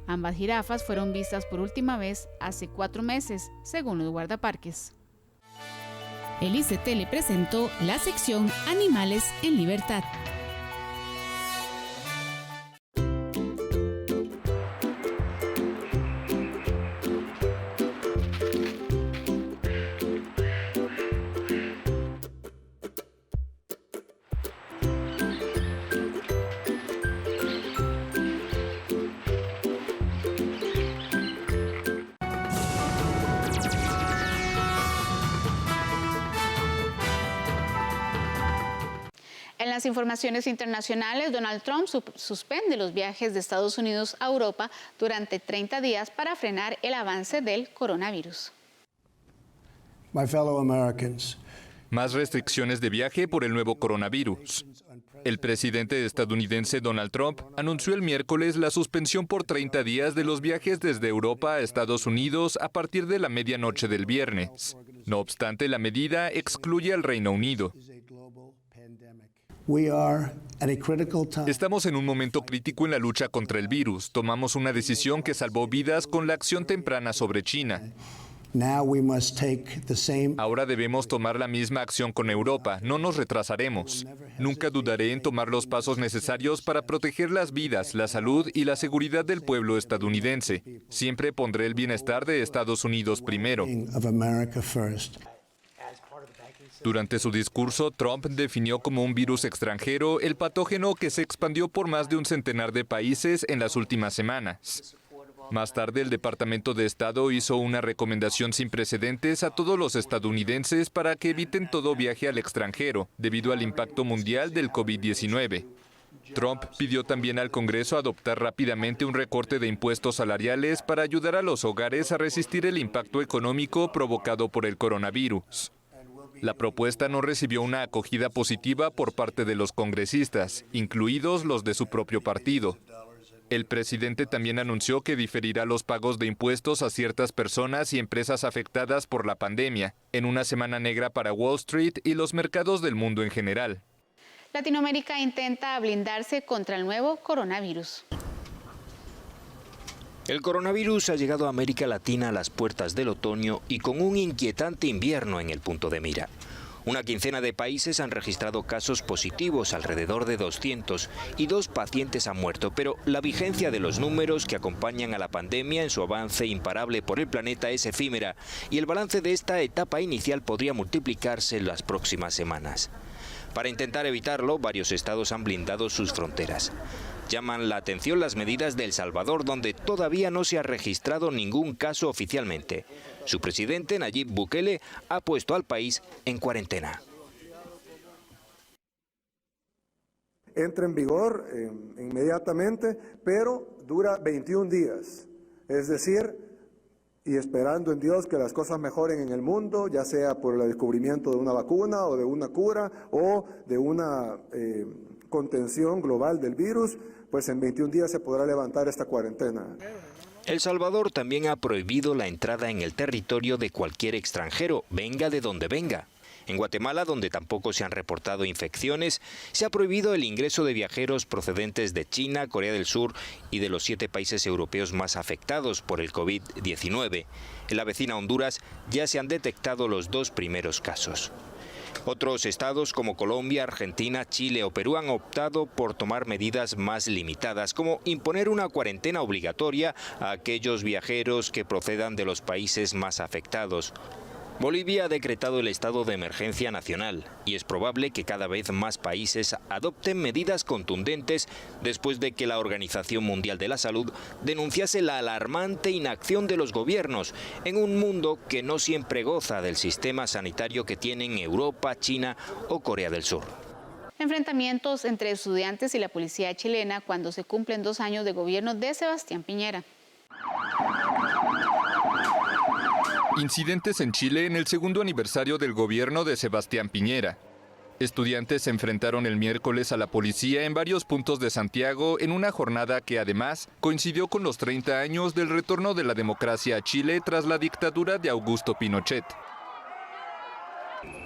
Ambas jirafas fueron vistas por última vez hace 4 meses, según los guardaparques. El ICT le presentó la sección Animales en Libertad. En las informaciones internacionales, Donald Trump suspende los viajes de Estados Unidos a Europa durante 30 días para frenar el avance del coronavirus. My fellow Americans. Más restricciones de viaje por el nuevo coronavirus. El presidente estadounidense Donald Trump anunció el miércoles la suspensión por 30 días de los viajes desde Europa a Estados Unidos a partir de la medianoche del viernes. No obstante, la medida excluye al Reino Unido. Estamos en un momento crítico en la lucha contra el virus. Tomamos una decisión que salvó vidas con la acción temprana sobre China. Ahora debemos tomar la misma acción con Europa. No nos retrasaremos. Nunca dudaré en tomar los pasos necesarios para proteger las vidas, la salud y la seguridad del pueblo estadounidense. Siempre pondré el bienestar de Estados Unidos primero. Durante su discurso, Trump definió como un virus extranjero el patógeno que se expandió por más de un centenar de países en las últimas semanas. Más tarde, el Departamento de Estado hizo una recomendación sin precedentes a todos los estadounidenses para que eviten todo viaje al extranjero, debido al impacto mundial del COVID-19. Trump pidió también al Congreso adoptar rápidamente un recorte de impuestos salariales para ayudar a los hogares a resistir el impacto económico provocado por el coronavirus. La propuesta no recibió una acogida positiva por parte de los congresistas, incluidos los de su propio partido. El presidente también anunció que diferirá los pagos de impuestos a ciertas personas y empresas afectadas por la pandemia, en una semana negra para Wall Street y los mercados del mundo en general. Latinoamérica intenta blindarse contra el nuevo coronavirus. El coronavirus ha llegado a América Latina a las puertas del otoño y con un inquietante invierno en el punto de mira. Una quincena de países han registrado casos positivos, alrededor de 200, y 2 pacientes han muerto, pero la vigencia de los números que acompañan a la pandemia en su avance imparable por el planeta es efímera, y el balance de esta etapa inicial podría multiplicarse en las próximas semanas. Para intentar evitarlo, varios estados han blindado sus fronteras. Llaman la atención las medidas de El Salvador, donde todavía no se ha registrado ningún caso oficialmente. Su presidente, Nayib Bukele, ha puesto al país en cuarentena. Entra en vigor inmediatamente, pero dura 21 días. Es decir, y esperando en Dios que las cosas mejoren en el mundo, ya sea por el descubrimiento de una vacuna o de una cura o de una contención global del virus, pues en 21 días se podrá levantar esta cuarentena. El Salvador también ha prohibido la entrada en el territorio de cualquier extranjero, venga de donde venga. En Guatemala, donde tampoco se han reportado infecciones, se ha prohibido el ingreso de viajeros procedentes de China, Corea del Sur y de los 7 países europeos más afectados por el COVID-19. En la vecina Honduras ya se han detectado los 2 primeros casos. Otros estados como Colombia, Argentina, Chile o Perú han optado por tomar medidas más limitadas, como imponer una cuarentena obligatoria a aquellos viajeros que procedan de los países más afectados. Bolivia ha decretado el estado de emergencia nacional y es probable que cada vez más países adopten medidas contundentes después de que la Organización Mundial de la Salud denunciase la alarmante inacción de los gobiernos en un mundo que no siempre goza del sistema sanitario que tienen Europa, China o Corea del Sur. Enfrentamientos entre estudiantes y la policía chilena cuando se cumplen 2 años de gobierno de Sebastián Piñera. Incidentes en Chile en el segundo aniversario del gobierno de Sebastián Piñera. Estudiantes se enfrentaron el miércoles a la policía en varios puntos de Santiago en una jornada que además coincidió con los 30 años del retorno de la democracia a Chile tras la dictadura de Augusto Pinochet.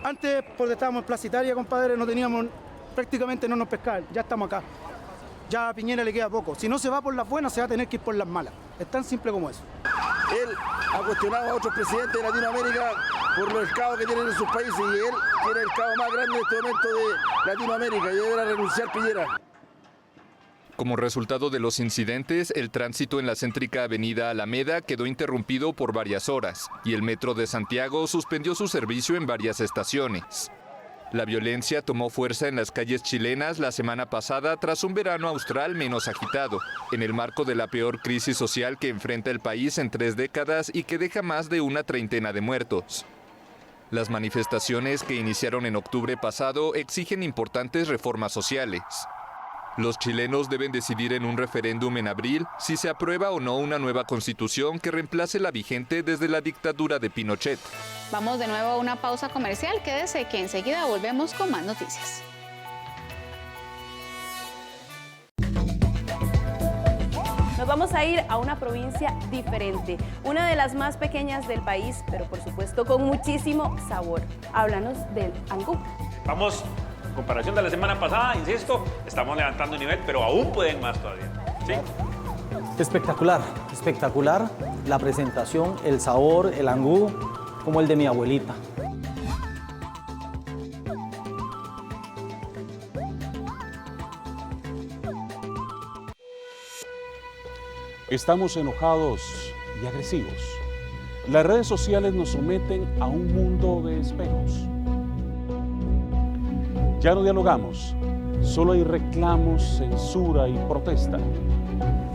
Antes, porque estábamos en Plaza Italia, compadre, prácticamente no nos pescaban, ya estamos acá. Ya a Piñera le queda poco. Si no se va por las buenas, se va a tener que ir por las malas. Es tan simple como eso. Él ha cuestionado a otros presidentes de Latinoamérica por los caos que tienen en sus países y él tiene el caos más grande en este momento de Latinoamérica y deberá renunciar Piñera. Como resultado de los incidentes, el tránsito en la céntrica avenida Alameda quedó interrumpido por varias horas y el metro de Santiago suspendió su servicio en varias estaciones. La violencia tomó fuerza en las calles chilenas la semana pasada tras un verano austral menos agitado, en el marco de la peor crisis social que enfrenta el país en 3 décadas y que deja más de una treintena de muertos. Las manifestaciones que iniciaron en octubre pasado exigen importantes reformas sociales. Los chilenos deben decidir en un referéndum en abril si se aprueba o no una nueva constitución que reemplace la vigente desde la dictadura de Pinochet. Vamos de nuevo a una pausa comercial. Quédese que enseguida volvemos con más noticias. Nos vamos a ir a una provincia diferente, una de las más pequeñas del país, pero por supuesto con muchísimo sabor. Háblanos del Angú. Vamos, en comparación de la semana pasada, insisto, estamos levantando el nivel, pero aún pueden más todavía. ¿Sí? Espectacular, espectacular la presentación, el sabor, el angú, como el de mi abuelita. Estamos enojados y agresivos. Las redes sociales nos someten a un mundo de espejos. Ya no dialogamos, solo hay reclamos, censura y protesta.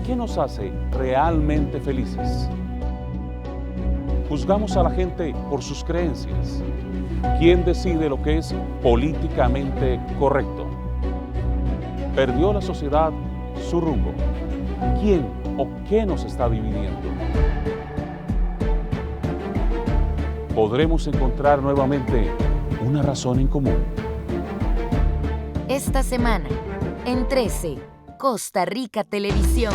¿Qué nos hace realmente felices? Juzgamos a la gente por sus creencias. ¿Quién decide lo que es políticamente correcto? ¿Perdió la sociedad su rumbo? ¿Quién o qué nos está dividiendo? ¿Podremos encontrar nuevamente una razón en común? Esta semana, en 13, Costa Rica Televisión.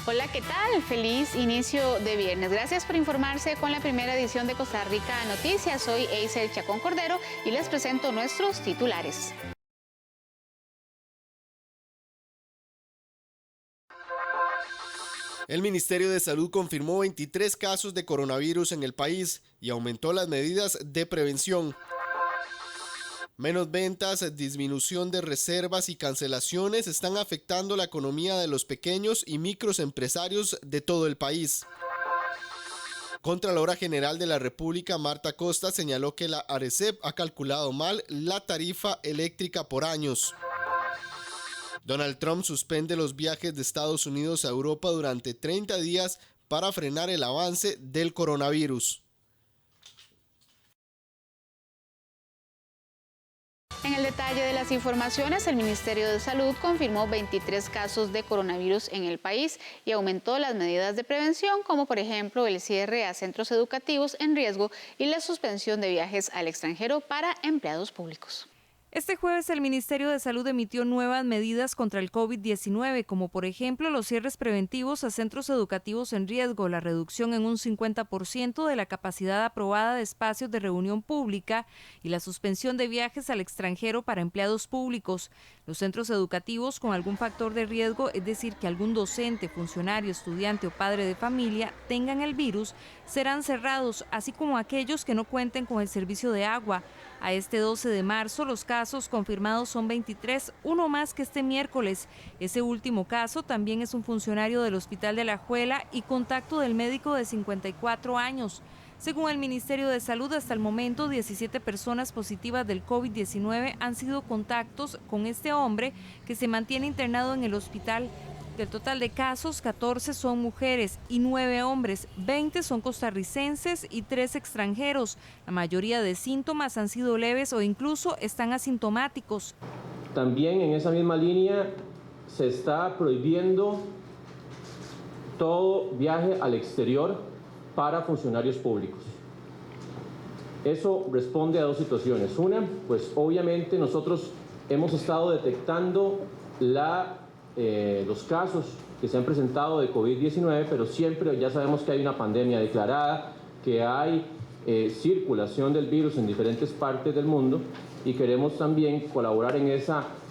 Hola, ¿qué tal? Feliz inicio de viernes. Gracias por informarse con la primera edición de Costa Rica Noticias. Soy Eiser Chacón Cordero y les presento nuestros titulares. El Ministerio de Salud confirmó 23 casos de coronavirus en el país y aumentó las medidas de prevención. Menos ventas, disminución de reservas y cancelaciones están afectando la economía de los pequeños y microempresarios de todo el país. Contralora General de la República, Marta Costa, señaló que la ARECEP ha calculado mal la tarifa eléctrica por años. Donald Trump suspende los viajes de Estados Unidos a Europa durante 30 días para frenar el avance del coronavirus. En el detalle de las informaciones, el Ministerio de Salud confirmó 23 casos de coronavirus en el país y aumentó las medidas de prevención, como por ejemplo el cierre a centros educativos en riesgo y la suspensión de viajes al extranjero para empleados públicos. Este jueves el Ministerio de Salud emitió nuevas medidas contra el COVID-19, como por ejemplo los cierres preventivos a centros educativos en riesgo, la reducción en un 50% de la capacidad aprobada de espacios de reunión pública y la suspensión de viajes al extranjero para empleados públicos. Los centros educativos con algún factor de riesgo, es decir, que algún docente, funcionario, estudiante o padre de familia tengan el virus, serán cerrados, así como aquellos que no cuenten con el servicio de agua. A este 12 de marzo los casos confirmados son 23, uno más que este miércoles. Ese último caso también es un funcionario del Hospital de Alajuela y contacto del médico de 54 años. Según el Ministerio de Salud, hasta el momento 17 personas positivas del COVID-19 han sido contactos con este hombre que se mantiene internado en el hospital. Del total de casos, 14 son mujeres y 9 hombres, 20 son costarricenses y 3 extranjeros. La mayoría de síntomas han sido leves o incluso están asintomáticos. También en esa misma línea se está prohibiendo todo viaje al exterior para funcionarios públicos. Eso responde a dos situaciones. Una, pues obviamente nosotros hemos estado detectando los casos que se han presentado de COVID-19, pero siempre ya sabemos que hay una pandemia declarada, que hay circulación del virus en diferentes partes del mundo y queremos también colaborar en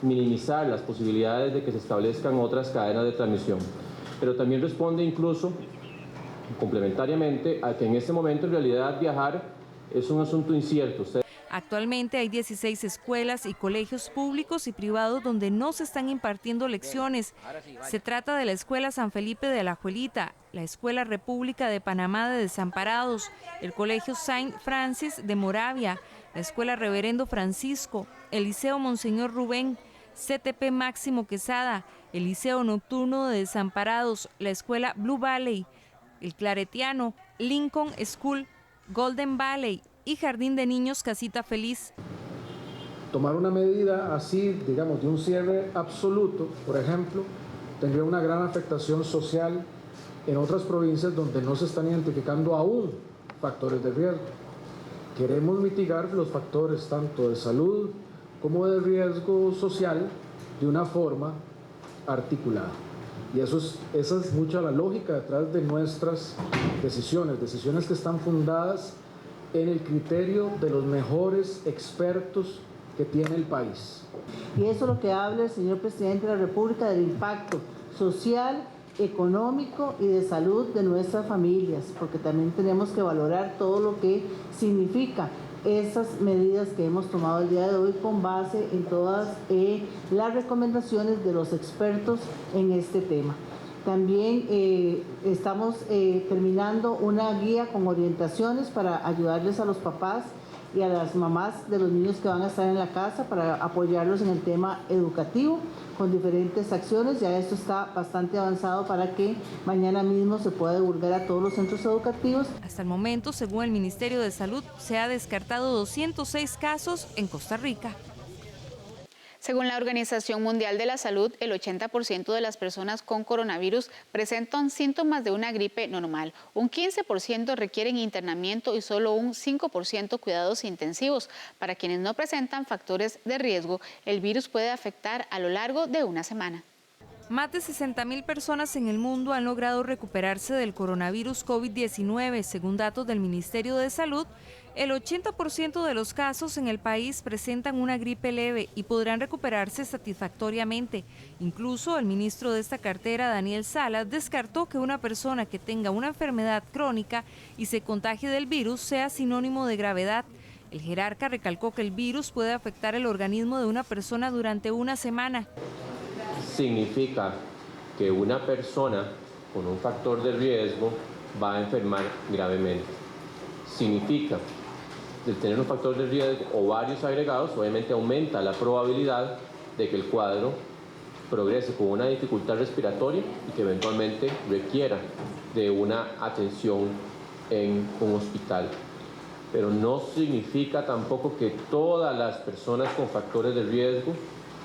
minimizar las posibilidades de que se establezcan otras cadenas de transmisión. Pero también responde incluso, complementariamente, a que en este momento en realidad viajar es un asunto incierto. Actualmente hay 16 escuelas y colegios públicos y privados donde no se están impartiendo lecciones. Se trata de la Escuela San Felipe de Alajuelita, la Escuela República de Panamá de Desamparados, el Colegio Saint Francis de Moravia, la Escuela Reverendo Francisco, el Liceo Monseñor Rubén, CTP Máximo Quesada, el Liceo Nocturno de Desamparados, la Escuela Blue Valley, el Claretiano, Lincoln School, Golden Valley y Jardín de Niños Casita Feliz. Tomar una medida así, digamos, de un cierre absoluto, por ejemplo, tendría una gran afectación social en otras provincias donde no se están identificando aún factores de riesgo. Queremos mitigar los factores tanto de salud como de riesgo social de una forma articulada. Y esa es mucha la lógica detrás de nuestras decisiones que están fundadas en el criterio de los mejores expertos que tiene el país. Y eso es lo que habla el señor presidente de la República del impacto social, económico y de salud de nuestras familias, porque también tenemos que valorar todo lo que significa esas medidas que hemos tomado el día de hoy con base en todas las recomendaciones de los expertos en este tema. También estamos terminando una guía con orientaciones para ayudarles a los papás y a las mamás de los niños que van a estar en la casa para apoyarlos en el tema educativo con diferentes acciones. Ya esto está bastante avanzado para que mañana mismo se pueda divulgar a todos los centros educativos. Hasta el momento, según el Ministerio de Salud, se ha descartado 206 casos en Costa Rica. Según la Organización Mundial de la Salud, el 80% de las personas con coronavirus presentan síntomas de una gripe normal. Un 15% requieren internamiento y solo un 5% cuidados intensivos. Para quienes no presentan factores de riesgo, el virus puede afectar a lo largo de una semana. Más de 60.000 personas en el mundo han logrado recuperarse del coronavirus COVID-19. Según datos del Ministerio de Salud, el 80% de los casos en el país presentan una gripe leve y podrán recuperarse satisfactoriamente. Incluso el ministro de esta cartera, Daniel Salas, descartó que una persona que tenga una enfermedad crónica y se contagie del virus sea sinónimo de gravedad. El jerarca recalcó que el virus puede afectar el organismo de una persona durante una semana. Significa que una persona con un factor de riesgo va a enfermar gravemente. Significa de tener un factor de riesgo o varios agregados, obviamente aumenta la probabilidad de que el cuadro progrese con una dificultad respiratoria y que eventualmente requiera de una atención en un hospital. Pero no significa tampoco que todas las personas con factores de riesgo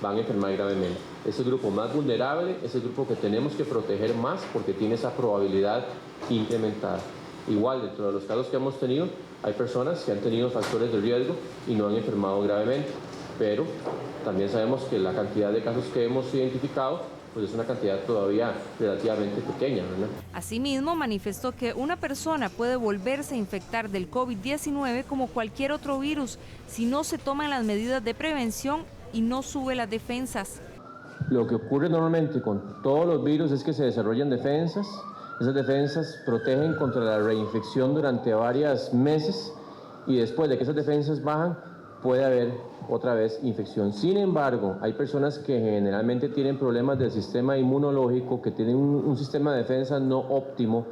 van a enfermar gravemente. Es el grupo más vulnerable, es el grupo que tenemos que proteger más porque tiene esa probabilidad incrementada. Igual, dentro de los casos que hemos tenido, hay personas que han tenido factores de riesgo y no han enfermado gravemente. pero también sabemos que la cantidad de casos que hemos identificado pues es una cantidad todavía relativamente pequeña, ¿verdad? Asimismo, manifestó que una persona puede volverse a infectar del COVID-19 como cualquier otro virus si no se toman las medidas de prevención y no sube las defensas. Lo que ocurre normalmente con todos los virus es que se desarrollan defensas. Esas defensas protegen contra la reinfección durante varios meses y después de que esas defensas bajan puede haber otra vez infección. Sin embargo, hay personas que generalmente tienen problemas del sistema inmunológico, que tienen un sistema de defensa no óptimo,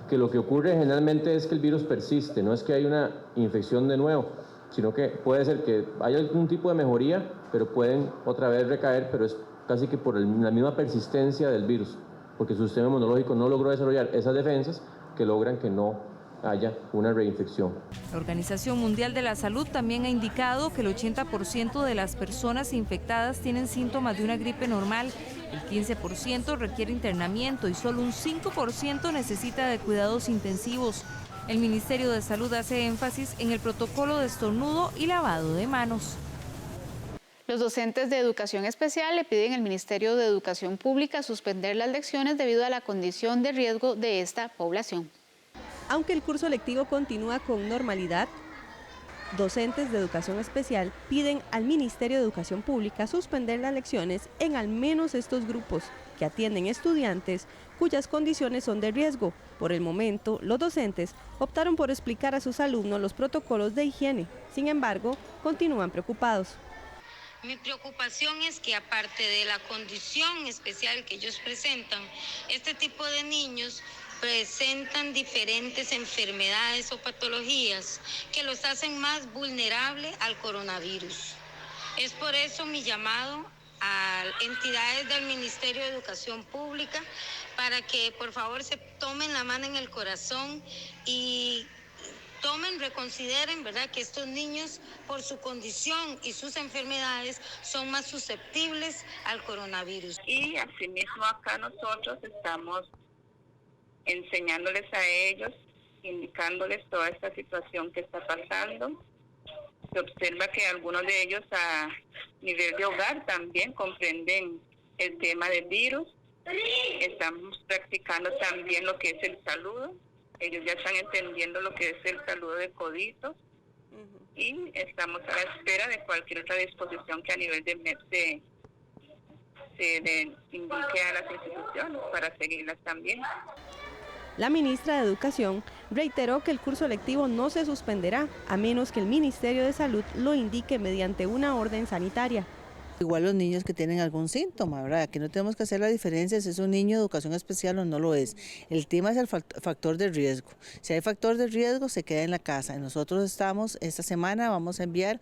que lo que ocurre generalmente es que el virus persiste, no es que hay una infección de nuevo, sino que puede ser que haya algún tipo de mejoría, pero pueden otra vez recaer, pero es casi que por la misma persistencia del virus, porque su sistema inmunológico no logró desarrollar esas defensas que logran que no haya una reinfección. La Organización Mundial de la Salud también ha indicado que el 80% de las personas infectadas tienen síntomas de una gripe normal, el 15% requiere internamiento y solo un 5% necesita de cuidados intensivos. El Ministerio de Salud hace énfasis en el protocolo de estornudo y lavado de manos. Los docentes de educación especial le piden al Ministerio de Educación Pública suspender las lecciones debido a la condición de riesgo de esta población. Aunque el curso lectivo continúa con normalidad, docentes de educación especial piden al Ministerio de Educación Pública suspender las lecciones en al menos estos grupos que atienden estudiantes cuyas condiciones son de riesgo. Por el momento, los docentes optaron por explicar a sus alumnos los protocolos de higiene. Sin embargo, continúan preocupados. Mi preocupación es que aparte de la condición especial que ellos presentan, este tipo de niños presentan diferentes enfermedades o patologías que los hacen más vulnerables al coronavirus. Es por eso mi llamado a entidades del Ministerio de Educación Pública para que por favor se tomen la mano en el corazón y reconsideren, ¿verdad?, que estos niños por su condición y sus enfermedades son más susceptibles al coronavirus. Y asimismo acá nosotros estamos enseñándoles a ellos, indicándoles toda esta situación que está pasando. Se observa que algunos de ellos a nivel de hogar también comprenden el tema del virus. Estamos practicando también lo que es el saludo. Ellos ya están entendiendo lo que es el saludo de coditos. Y estamos a la espera de cualquier otra disposición que a nivel de MEP se le indique a las instituciones para seguirlas también. La ministra de Educación reiteró que el curso lectivo no se suspenderá a menos que el Ministerio de Salud lo indique mediante una orden sanitaria. Igual los niños que tienen algún síntoma, ¿verdad? Aquí no tenemos que hacer la diferencia si es un niño de educación especial o no lo es. El tema es el factor de riesgo. Si hay factor de riesgo, se queda en la casa. Nosotros esta semana vamos a enviar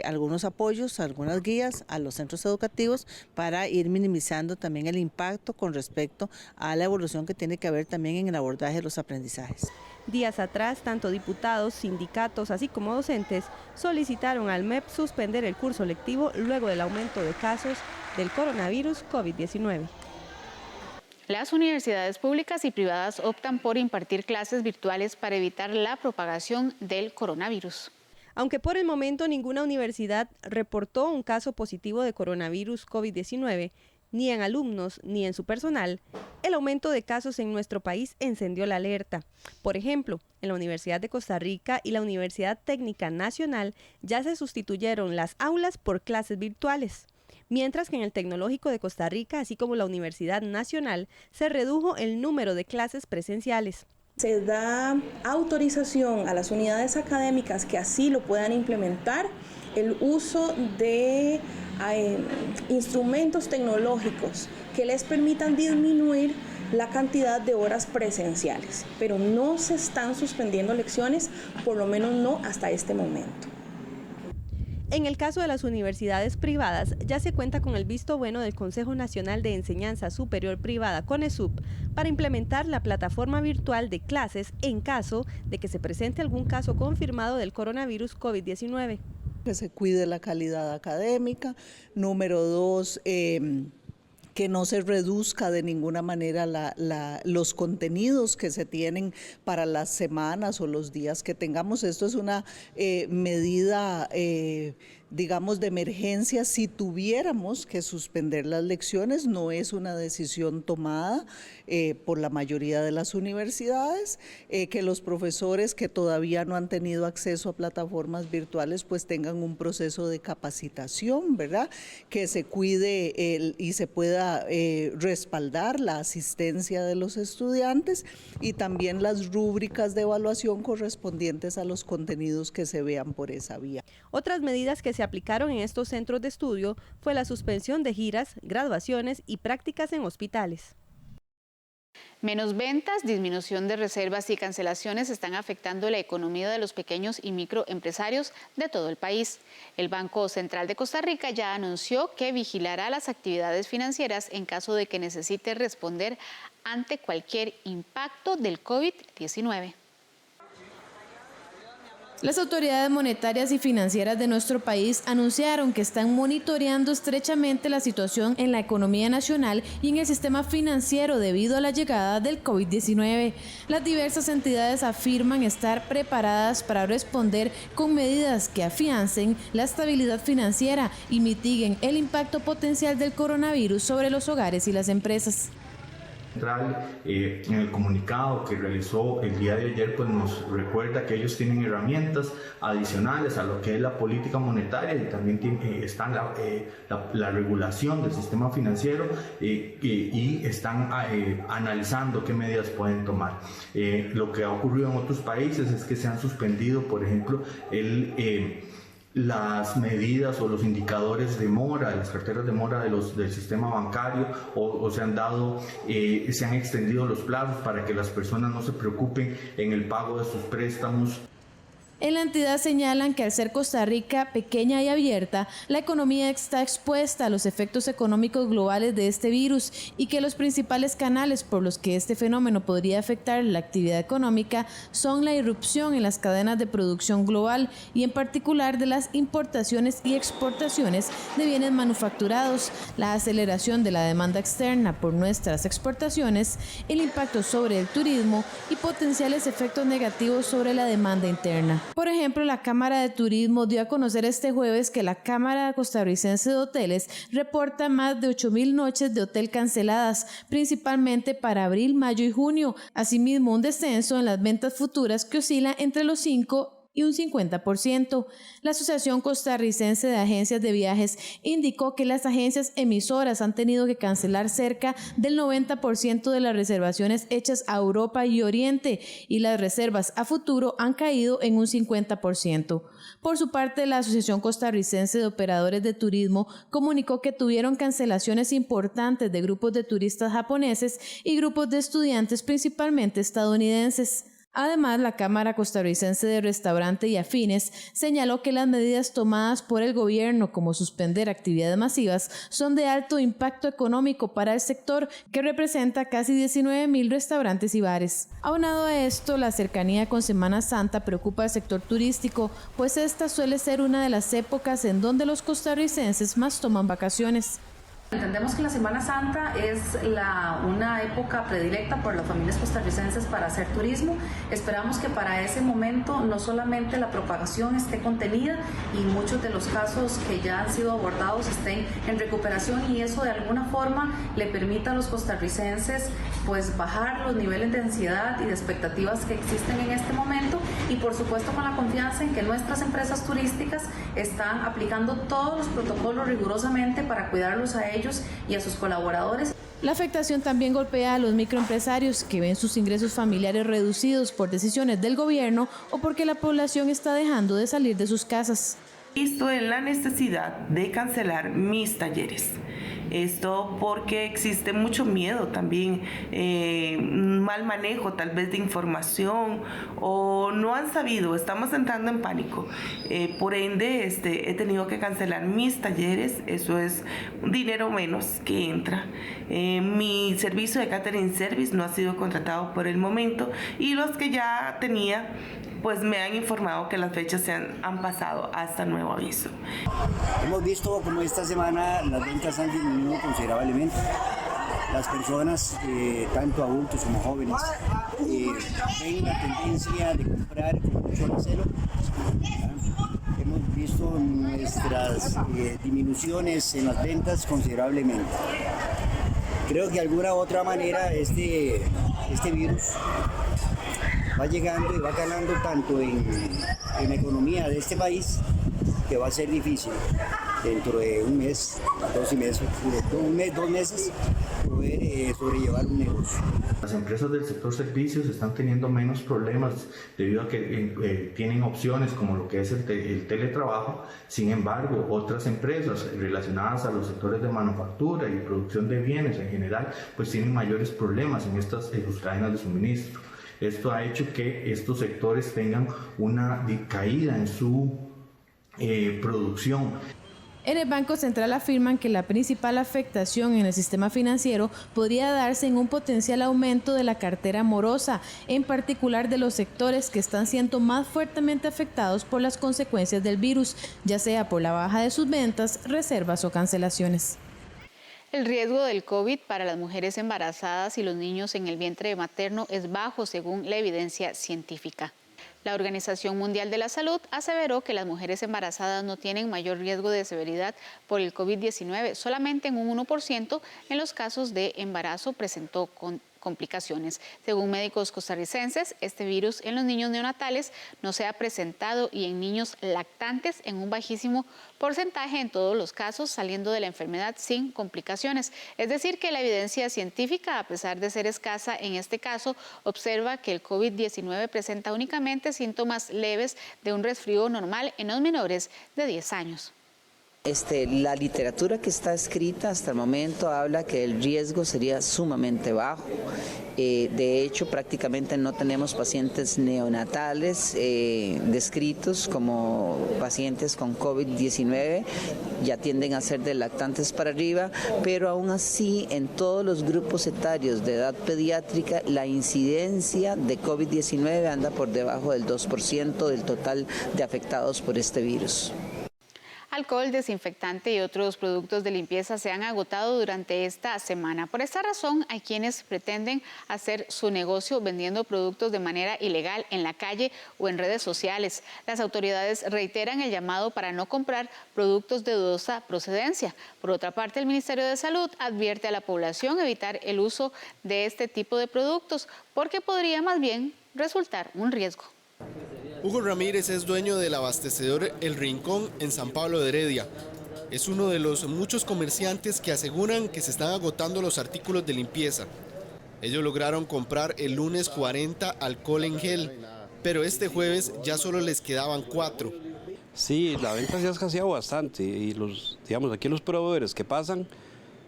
algunos apoyos, algunas guías a los centros educativos para ir minimizando también el impacto con respecto a la evolución que tiene que haber también en el abordaje de los aprendizajes. Días atrás, tanto diputados, sindicatos, así como docentes, solicitaron al MEP suspender el curso lectivo luego del aumento de casos del coronavirus COVID-19. Las universidades públicas y privadas optan por impartir clases virtuales para evitar la propagación del coronavirus. Aunque por el momento ninguna universidad reportó un caso positivo de coronavirus COVID-19, ni en alumnos ni en su personal, el aumento de casos en nuestro país encendió la alerta. Por ejemplo, en la Universidad de Costa Rica y la Universidad Técnica Nacional ya se sustituyeron las aulas por clases virtuales, mientras que en el Tecnológico de Costa Rica, así como la Universidad Nacional, se redujo el número de clases presenciales. Se da autorización a las unidades académicas que así lo puedan implementar el uso de instrumentos tecnológicos que les permitan disminuir la cantidad de horas presenciales, pero no se están suspendiendo lecciones, por lo menos no hasta este momento. En el caso de las universidades privadas, ya se cuenta con el visto bueno del Consejo Nacional de Enseñanza Superior Privada, CONESUP, para implementar la plataforma virtual de clases en caso de que se presente algún caso confirmado del coronavirus COVID-19. Que se cuide la calidad académica. Número 2, que no se reduzca de ninguna manera los contenidos que se tienen para las semanas o los días que tengamos. Esto es una medida digamos, de emergencia si tuviéramos que suspender las lecciones. No es una decisión tomada por la mayoría de las universidades, que los profesores que todavía no han tenido acceso a plataformas virtuales pues tengan un proceso de capacitación, ¿verdad? Que se cuide y se pueda respaldar la asistencia de los estudiantes y también las rúbricas de evaluación correspondientes a los contenidos que se vean por esa vía. Otras medidas que se aplicaron en estos centros de estudio fue la suspensión de giras, graduaciones y prácticas en hospitales. Menos ventas, disminución de reservas y cancelaciones están afectando la economía de los pequeños y microempresarios de todo el país. El Banco Central de Costa Rica ya anunció que vigilará las actividades financieras en caso de que necesite responder ante cualquier impacto del COVID-19. Las autoridades monetarias y financieras de nuestro país anunciaron que están monitoreando estrechamente la situación en la economía nacional y en el sistema financiero debido a la llegada del COVID-19. Las diversas entidades afirman estar preparadas para responder con medidas que afiancen la estabilidad financiera y mitiguen el impacto potencial del coronavirus sobre los hogares y las empresas. En el comunicado que realizó el día de ayer, pues nos recuerda que ellos tienen herramientas adicionales a lo que es la política monetaria y también está la regulación del sistema financiero y están analizando qué medidas pueden tomar. Lo que ha ocurrido en otros países es que se han suspendido, por ejemplo, las medidas o los indicadores de mora, las carteras de mora del sistema bancario o se han extendido los plazos para que las personas no se preocupen en el pago de sus préstamos. En la entidad señalan que al ser Costa Rica pequeña y abierta, la economía está expuesta a los efectos económicos globales de este virus y que los principales canales por los que este fenómeno podría afectar la actividad económica son la irrupción en las cadenas de producción global y en particular de las importaciones y exportaciones de bienes manufacturados, la aceleración de la demanda externa por nuestras exportaciones, el impacto sobre el turismo y potenciales efectos negativos sobre la demanda interna. Por ejemplo, la Cámara de Turismo dio a conocer este jueves que la Cámara Costarricense de Hoteles reporta más de 8,000 noches de hotel canceladas, principalmente para abril, mayo y junio. Asimismo, un descenso en las ventas futuras que oscila entre los 5 y un 50%. La Asociación Costarricense de Agencias de Viajes indicó que las agencias emisoras han tenido que cancelar cerca del 90% de las reservaciones hechas a Europa y Oriente y las reservas a futuro han caído en un 50%. Por su parte, la Asociación Costarricense de Operadores de Turismo comunicó que tuvieron cancelaciones importantes de grupos de turistas japoneses y grupos de estudiantes principalmente estadounidenses. Además, la Cámara Costarricense de Restaurante y Afines señaló que las medidas tomadas por el gobierno, como suspender actividades masivas, son de alto impacto económico para el sector, que representa casi 19,000 restaurantes y bares. Aunado a esto, la cercanía con Semana Santa preocupa al sector turístico, pues esta suele ser una de las épocas en donde los costarricenses más toman vacaciones. Entendemos que la Semana Santa es una época predilecta por las familias costarricenses para hacer turismo. Esperamos que para ese momento no solamente la propagación esté contenida y muchos de los casos que ya han sido abordados estén en recuperación y eso de alguna forma le permita a los costarricenses pues bajar los niveles de ansiedad y de expectativas que existen en este momento y por supuesto con la confianza en que nuestras empresas turísticas están aplicando todos los protocolos rigurosamente para cuidarlos a ellos y a sus colaboradores. La afectación también golpea a los microempresarios que ven sus ingresos familiares reducidos por decisiones del gobierno o porque la población está dejando de salir de sus casas. Visto en la necesidad de cancelar mis talleres. Esto porque existe mucho miedo también, mal manejo tal vez de información o no han sabido, estamos entrando en pánico. Por ende, he tenido que cancelar mis talleres, eso es dinero menos que entra. Mi servicio de catering service no ha sido contratado por el momento y los que ya tenía pues me han informado que las fechas han pasado hasta nuevo aviso. Hemos visto como esta semana las ventas han disminuido considerablemente. Las personas, tanto adultos como jóvenes, ven la tendencia de comprar con mucho recelo. hemos visto nuestras disminuciones en las ventas considerablemente. Creo que de alguna u otra manera este virus va llegando y va calando tanto en la economía de este país que va a ser difícil dentro de un mes, 2 meses, poder sobrellevar un negocio. Las empresas del sector servicios están teniendo menos problemas debido a que tienen opciones como lo que es el teletrabajo. Sin embargo, otras empresas relacionadas a los sectores de manufactura y producción de bienes en general, pues tienen mayores problemas en sus cadenas de suministro. Esto ha hecho que estos sectores tengan una caída en su producción. En el Banco Central afirman que la principal afectación en el sistema financiero podría darse en un potencial aumento de la cartera morosa, en particular de los sectores que están siendo más fuertemente afectados por las consecuencias del virus, ya sea por la baja de sus ventas, reservas o cancelaciones. El riesgo del COVID para las mujeres embarazadas y los niños en el vientre materno es bajo según la evidencia científica. La Organización Mundial de la Salud aseveró que las mujeres embarazadas no tienen mayor riesgo de severidad por el COVID-19. Solamente en un 1% en los casos de embarazo presentó complicaciones. Según médicos costarricenses, este virus en los niños neonatales no se ha presentado y en niños lactantes en un bajísimo porcentaje en todos los casos, saliendo de la enfermedad sin complicaciones. Es decir, que la evidencia científica, a pesar de ser escasa en este caso, observa que el COVID-19 presenta únicamente síntomas leves de un resfrío normal en los menores de 10 años. La literatura que está escrita hasta el momento habla que el riesgo sería sumamente bajo. De hecho, prácticamente no tenemos pacientes neonatales descritos como pacientes con COVID-19, ya tienden a ser de lactantes para arriba, pero aún así en todos los grupos etarios de edad pediátrica la incidencia de COVID-19 anda por debajo del 2% del total de afectados por este virus. Alcohol, desinfectante y otros productos de limpieza se han agotado durante esta semana. Por esta razón, hay quienes pretenden hacer su negocio vendiendo productos de manera ilegal en la calle o en redes sociales. Las autoridades reiteran el llamado para no comprar productos de dudosa procedencia. Por otra parte, el Ministerio de Salud advierte a la población evitar el uso de este tipo de productos porque podría más bien resultar un riesgo. Hugo Ramírez es dueño del abastecedor El Rincón en San Pablo de Heredia. Es uno de los muchos comerciantes que aseguran que se están agotando los artículos de limpieza. Ellos lograron comprar el lunes 40 alcohol en gel, pero este jueves ya solo les quedaban 4. Sí, la venta se ha escaseado bastante y aquí los proveedores que pasan,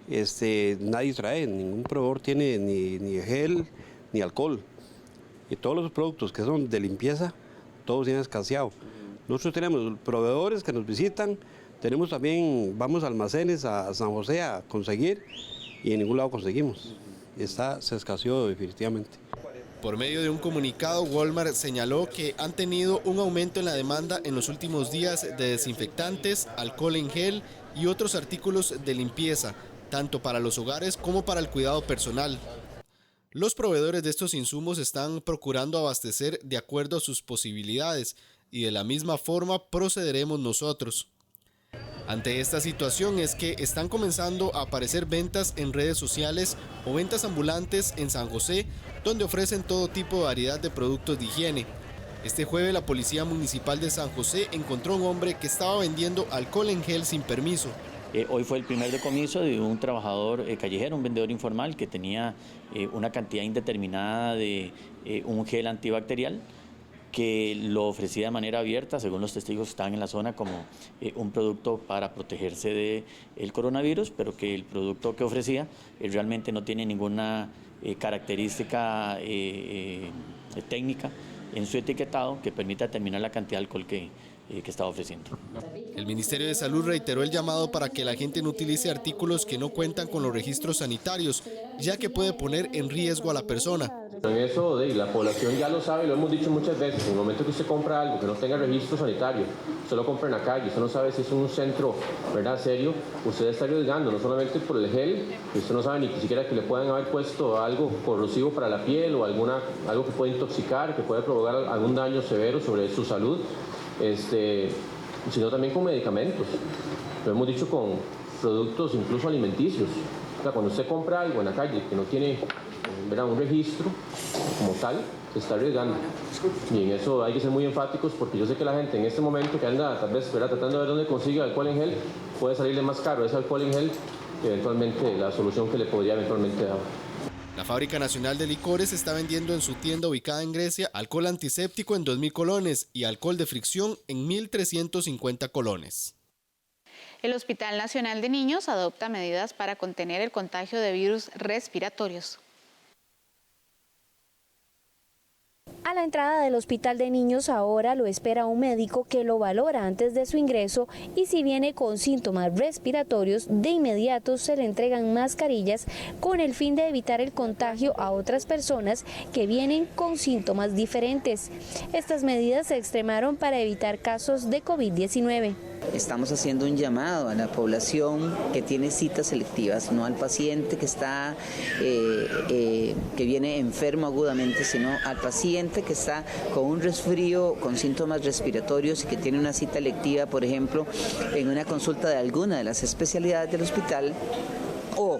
nadie trae, ningún proveedor tiene ni gel ni alcohol. Y todos los productos que son de limpieza, todos tienen escaseado. Nosotros tenemos proveedores que nos visitan, tenemos también, vamos a almacenes a San José a conseguir y en ningún lado conseguimos. Se escaseó definitivamente. Por medio de un comunicado, Walmart señaló que han tenido un aumento en la demanda en los últimos días de desinfectantes, alcohol en gel y otros artículos de limpieza, tanto para los hogares como para el cuidado personal. Los proveedores de estos insumos están procurando abastecer de acuerdo a sus posibilidades y de la misma forma procederemos nosotros. Ante esta situación es que están comenzando a aparecer ventas en redes sociales o ventas ambulantes en San José, donde ofrecen todo tipo de variedad de productos de higiene. Este jueves la Policía Municipal de San José encontró a un hombre que estaba vendiendo alcohol en gel sin permiso. Hoy fue el primer decomiso de un trabajador callejero, un vendedor informal que tenía una cantidad indeterminada de un gel antibacterial que lo ofrecía de manera abierta, según los testigos que estaban en la zona, como un producto para protegerse del coronavirus, pero que el producto que ofrecía realmente no tiene ninguna característica técnica en su etiquetado que permita determinar la cantidad de alcohol que estaba ofreciendo. El Ministerio de Salud reiteró el llamado para que la gente no utilice artículos que no cuentan con los registros sanitarios, ya que puede poner en riesgo a la persona. Eso la población ya lo sabe, lo hemos dicho muchas veces. En el momento que usted compra algo que no tenga registro sanitario, usted lo compra en la calle, usted no sabe si es un centro, ¿verdad?, serio, usted está arriesgando no solamente por el gel, usted no sabe ni siquiera que le puedan haber puesto algo corrosivo para la piel o algo que puede intoxicar, que puede provocar algún daño severo sobre su salud. sino también con medicamentos. Lo hemos dicho con productos incluso alimenticios. O sea, cuando usted compra algo en la calle que no tiene un registro como tal, se está arriesgando. Y en eso hay que ser muy enfáticos, porque yo sé que la gente en este momento que anda tal vez tratando de ver dónde consigue alcohol en gel, puede salirle más caro ese alcohol en gel que eventualmente la solución que le podría eventualmente dar. La Fábrica Nacional de Licores está vendiendo en su tienda ubicada en Grecia alcohol antiséptico en 2.000 colones y alcohol de fricción en 1.350 colones. El Hospital Nacional de Niños adopta medidas para contener el contagio de virus respiratorios. A la entrada del Hospital de Niños ahora lo espera un médico que lo valora antes de su ingreso y si viene con síntomas respiratorios, de inmediato se le entregan mascarillas con el fin de evitar el contagio a otras personas que vienen con síntomas diferentes. Estas medidas se extremaron para evitar casos de COVID-19. Estamos haciendo un llamado a la población que tiene citas selectivas, no al paciente que está que viene enfermo agudamente, sino al paciente que está con un resfrío, con síntomas respiratorios y que tiene una cita electiva, por ejemplo, en una consulta de alguna de las especialidades del hospital, o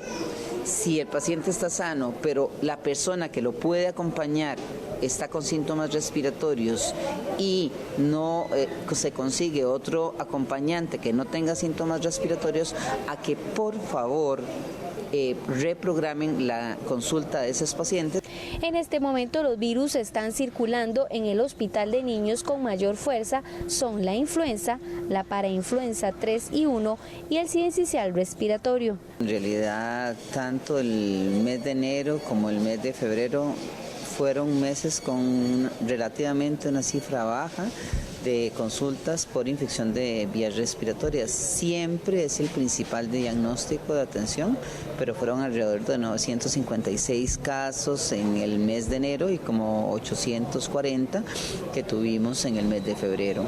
si el paciente está sano, pero la persona que lo puede acompañar está con síntomas respiratorios y no se consigue otro acompañante que no tenga síntomas respiratorios, a que por favor reprogramen la consulta de esos pacientes. En este momento los virus están circulando en el Hospital de Niños con mayor fuerza, son la influenza, la parainfluenza 3 y 1 y el sincicial respiratorio. En realidad, tanto el mes de enero como el mes de febrero fueron meses con relativamente una cifra baja de consultas por infección de vías respiratorias. Siempre es el principal diagnóstico de atención, pero fueron alrededor de 956 casos en el mes de enero y como 840 que tuvimos en el mes de febrero.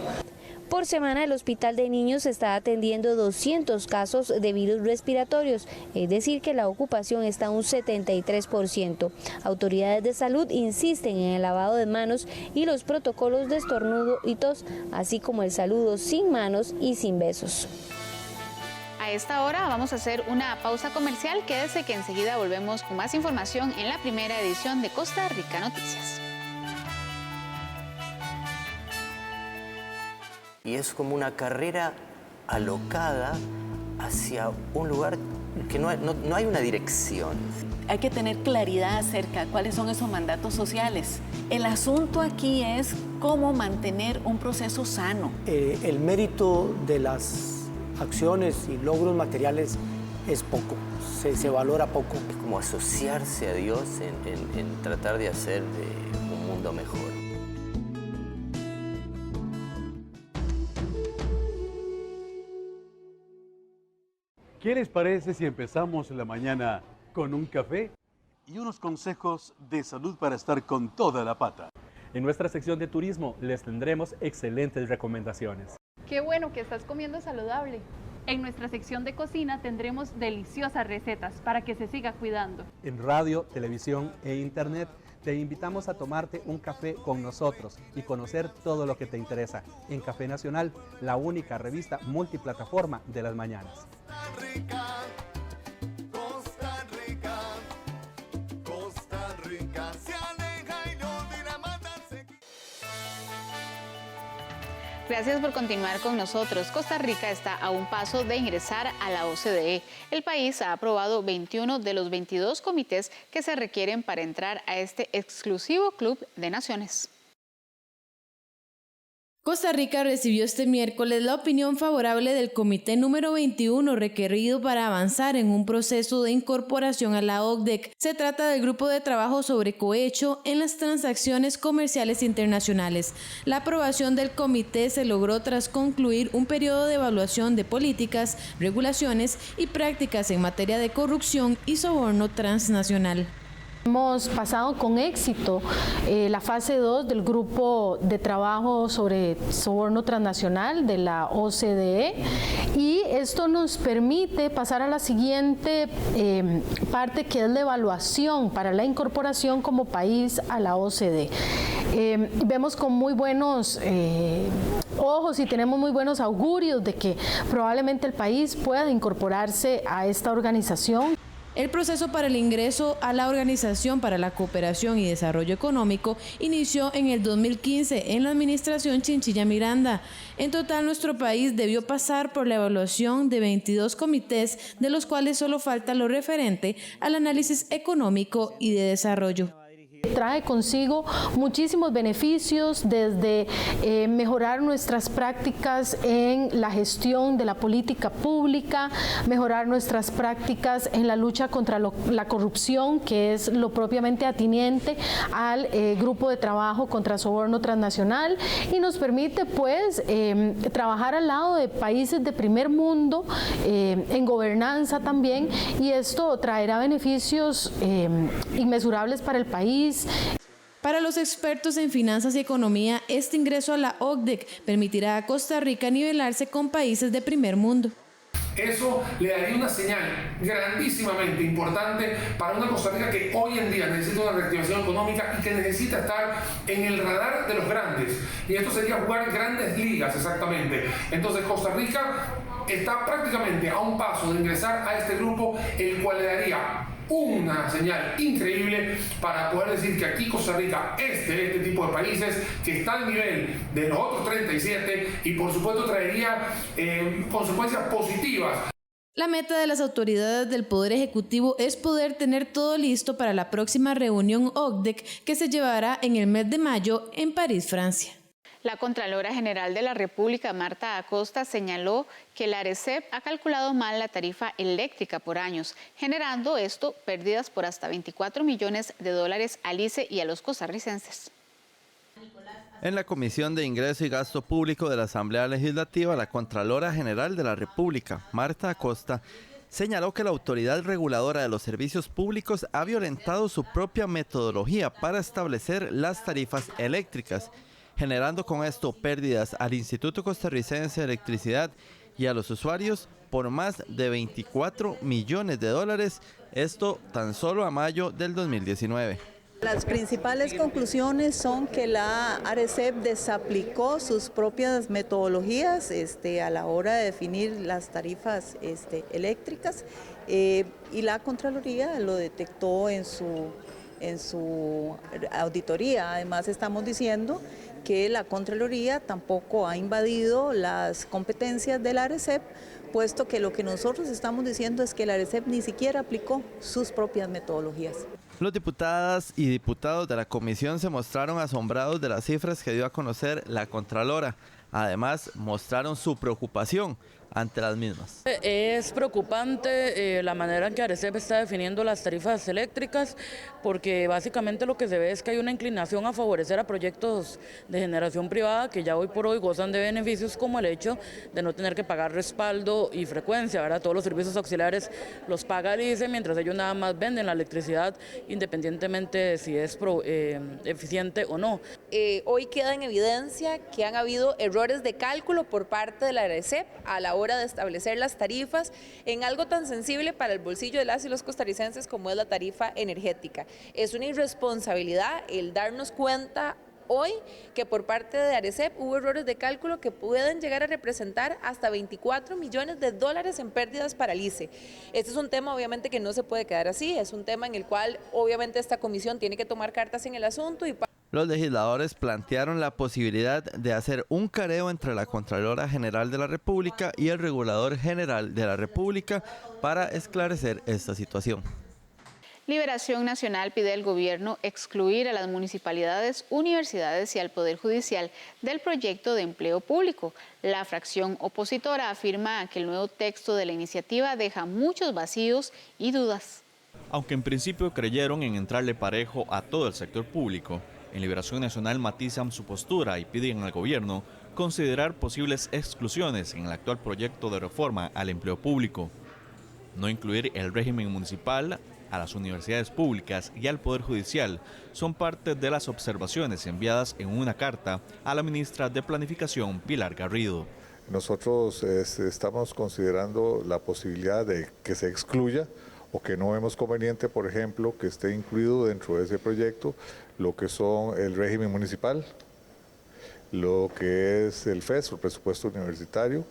Por semana el Hospital de Niños está atendiendo 200 casos de virus respiratorios, es decir que la ocupación está a un 73%. Autoridades de salud insisten en el lavado de manos y los protocolos de estornudo y tos, así como el saludo sin manos y sin besos. A esta hora vamos a hacer una pausa comercial. Quédese que enseguida volvemos con más información en la primera edición de Costa Rica Noticias. Y es como una carrera alocada hacia un lugar que no hay una dirección. Hay que tener claridad acerca de cuáles son esos mandatos sociales. El asunto aquí es cómo mantener un proceso sano. El mérito de las acciones y logros materiales es poco, se valora poco. Es como asociarse a Dios en tratar de hacer un mundo mejor. ¿Qué les parece si empezamos la mañana con un café y unos consejos de salud para estar con toda la pata? En nuestra sección de turismo les tendremos excelentes recomendaciones. Qué bueno que estás comiendo saludable. En nuestra sección de cocina tendremos deliciosas recetas para que se siga cuidando. En radio, televisión e internet te invitamos a tomarte un café con nosotros y conocer todo lo que te interesa en Café Nacional, la única revista multiplataforma de las mañanas. Costa Rica se aleja y no dirá matarse. Gracias por continuar con nosotros. Costa Rica está a un paso de ingresar a la OCDE. El país ha aprobado 21 de los 22 comités que se requieren para entrar a este exclusivo club de naciones. Costa Rica recibió este miércoles la opinión favorable del comité número 21 requerido para avanzar en un proceso de incorporación a la OCDE. Se trata del grupo de trabajo sobre cohecho en las transacciones comerciales internacionales. La aprobación del comité se logró tras concluir un periodo de evaluación de políticas, regulaciones y prácticas en materia de corrupción y soborno transnacional. Hemos pasado con éxito la fase 2 del grupo de trabajo sobre soborno transnacional de la OCDE y esto nos permite pasar a la siguiente parte, que es la evaluación para la incorporación como país a la OCDE. Vemos con muy buenos ojos y tenemos muy buenos augurios de que probablemente el país pueda incorporarse a esta organización. El proceso para el ingreso a la Organización para la Cooperación y Desarrollo Económico inició en el 2015 en la administración Chinchilla Miranda. En total, nuestro país debió pasar por la evaluación de 22 comités, de los cuales solo falta lo referente al análisis económico y de desarrollo. Trae consigo muchísimos beneficios, desde mejorar nuestras prácticas en la gestión de la política pública, mejorar nuestras prácticas en la lucha contra la corrupción, que es lo propiamente atiniente al grupo de trabajo contra soborno transnacional, y nos permite pues trabajar al lado de países de primer mundo en gobernanza también, y esto traerá beneficios inmesurables para el país. Para los expertos en finanzas y economía, este ingreso a la OCDE permitirá a Costa Rica nivelarse con países de primer mundo. Eso le daría una señal grandísimamente importante para una Costa Rica que hoy en día necesita una reactivación económica y que necesita estar en el radar de los grandes. Y esto sería jugar grandes ligas exactamente. Entonces Costa Rica está prácticamente a un paso de ingresar a este grupo, el cual le daría una señal increíble para poder decir que aquí Costa Rica es de este tipo de países, que está al nivel de los otros 37 y por supuesto traería consecuencias positivas. La meta de las autoridades del Poder Ejecutivo es poder tener todo listo para la próxima reunión OCDE que se llevará en el mes de mayo en París, Francia. La Contralora General de la República, Marta Acosta, señaló que la ARECEP ha calculado mal la tarifa eléctrica por años, generando esto pérdidas por hasta 24 millones de dólares al ICE y a los costarricenses. En la Comisión de Ingreso y Gasto Público de la Asamblea Legislativa, la Contralora General de la República, Marta Acosta, señaló que la Autoridad Reguladora de los Servicios Públicos ha violentado su propia metodología para establecer las tarifas eléctricas, generando con esto pérdidas al Instituto Costarricense de Electricidad y a los usuarios por más de 24 millones de dólares, esto tan solo a mayo del 2019. Las principales conclusiones son que la ARECEP desaplicó sus propias metodologías a la hora de definir las tarifas eléctricas y la Contraloría lo detectó en su auditoría. Además, estamos diciendo que la Contraloría tampoco ha invadido las competencias de la ARECEP, puesto que lo que nosotros estamos diciendo es que la ARECEP ni siquiera aplicó sus propias metodologías. Los diputadas y diputados de la comisión se mostraron asombrados de las cifras que dio a conocer la Contralora. Además, mostraron su preocupación ante las mismas. Es preocupante la manera en que ARECEP está definiendo las tarifas eléctricas, porque básicamente lo que se ve es que hay una inclinación a favorecer a proyectos de generación privada que ya hoy por hoy gozan de beneficios, como el hecho de no tener que pagar respaldo y frecuencia, ¿verdad? Todos los servicios auxiliares los paga el ICE, mientras ellos nada más venden la electricidad independientemente de si es eficiente o no. Hoy queda en evidencia que han habido errores de cálculo por parte de la ARECEP a la hora de establecer las tarifas en algo tan sensible para el bolsillo de las y los costarricenses como es la tarifa energética. Es una irresponsabilidad el darnos cuenta hoy que por parte de ARECEP hubo errores de cálculo que pueden llegar a representar hasta 24 millones de dólares en pérdidas para el ICE. Este es un tema obviamente que no se puede quedar así, es un tema en el cual obviamente esta comisión tiene que tomar cartas en el asunto. Los legisladores plantearon la posibilidad de hacer un careo entre la Contralora General de la República y el Regulador General de la República para esclarecer esta situación. Liberación Nacional pide al gobierno excluir a las municipalidades, universidades y al Poder Judicial del proyecto de empleo público. La fracción opositora afirma que el nuevo texto de la iniciativa deja muchos vacíos y dudas. Aunque en principio creyeron en entrarle parejo a todo el sector público, en Liberación Nacional matizan su postura y piden al gobierno considerar posibles exclusiones en el actual proyecto de reforma al empleo público. No incluir el régimen municipal, a las universidades públicas y al Poder Judicial son parte de las observaciones enviadas en una carta a la ministra de Planificación, Pilar Garrido. Nosotros estamos considerando la posibilidad de que se excluya o que no vemos conveniente, por ejemplo, que esté incluido dentro de ese proyecto lo que son el régimen municipal, lo que es el FES, el presupuesto universitario,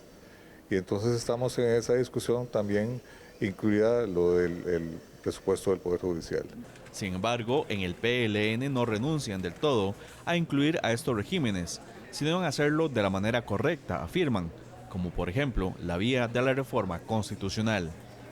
y entonces estamos en esa discusión también incluida lo del presupuesto del Poder Judicial. Sin embargo, en el PLN no renuncian del todo a incluir a estos regímenes, sino en hacerlo de la manera correcta, afirman, como por ejemplo la vía de la reforma constitucional.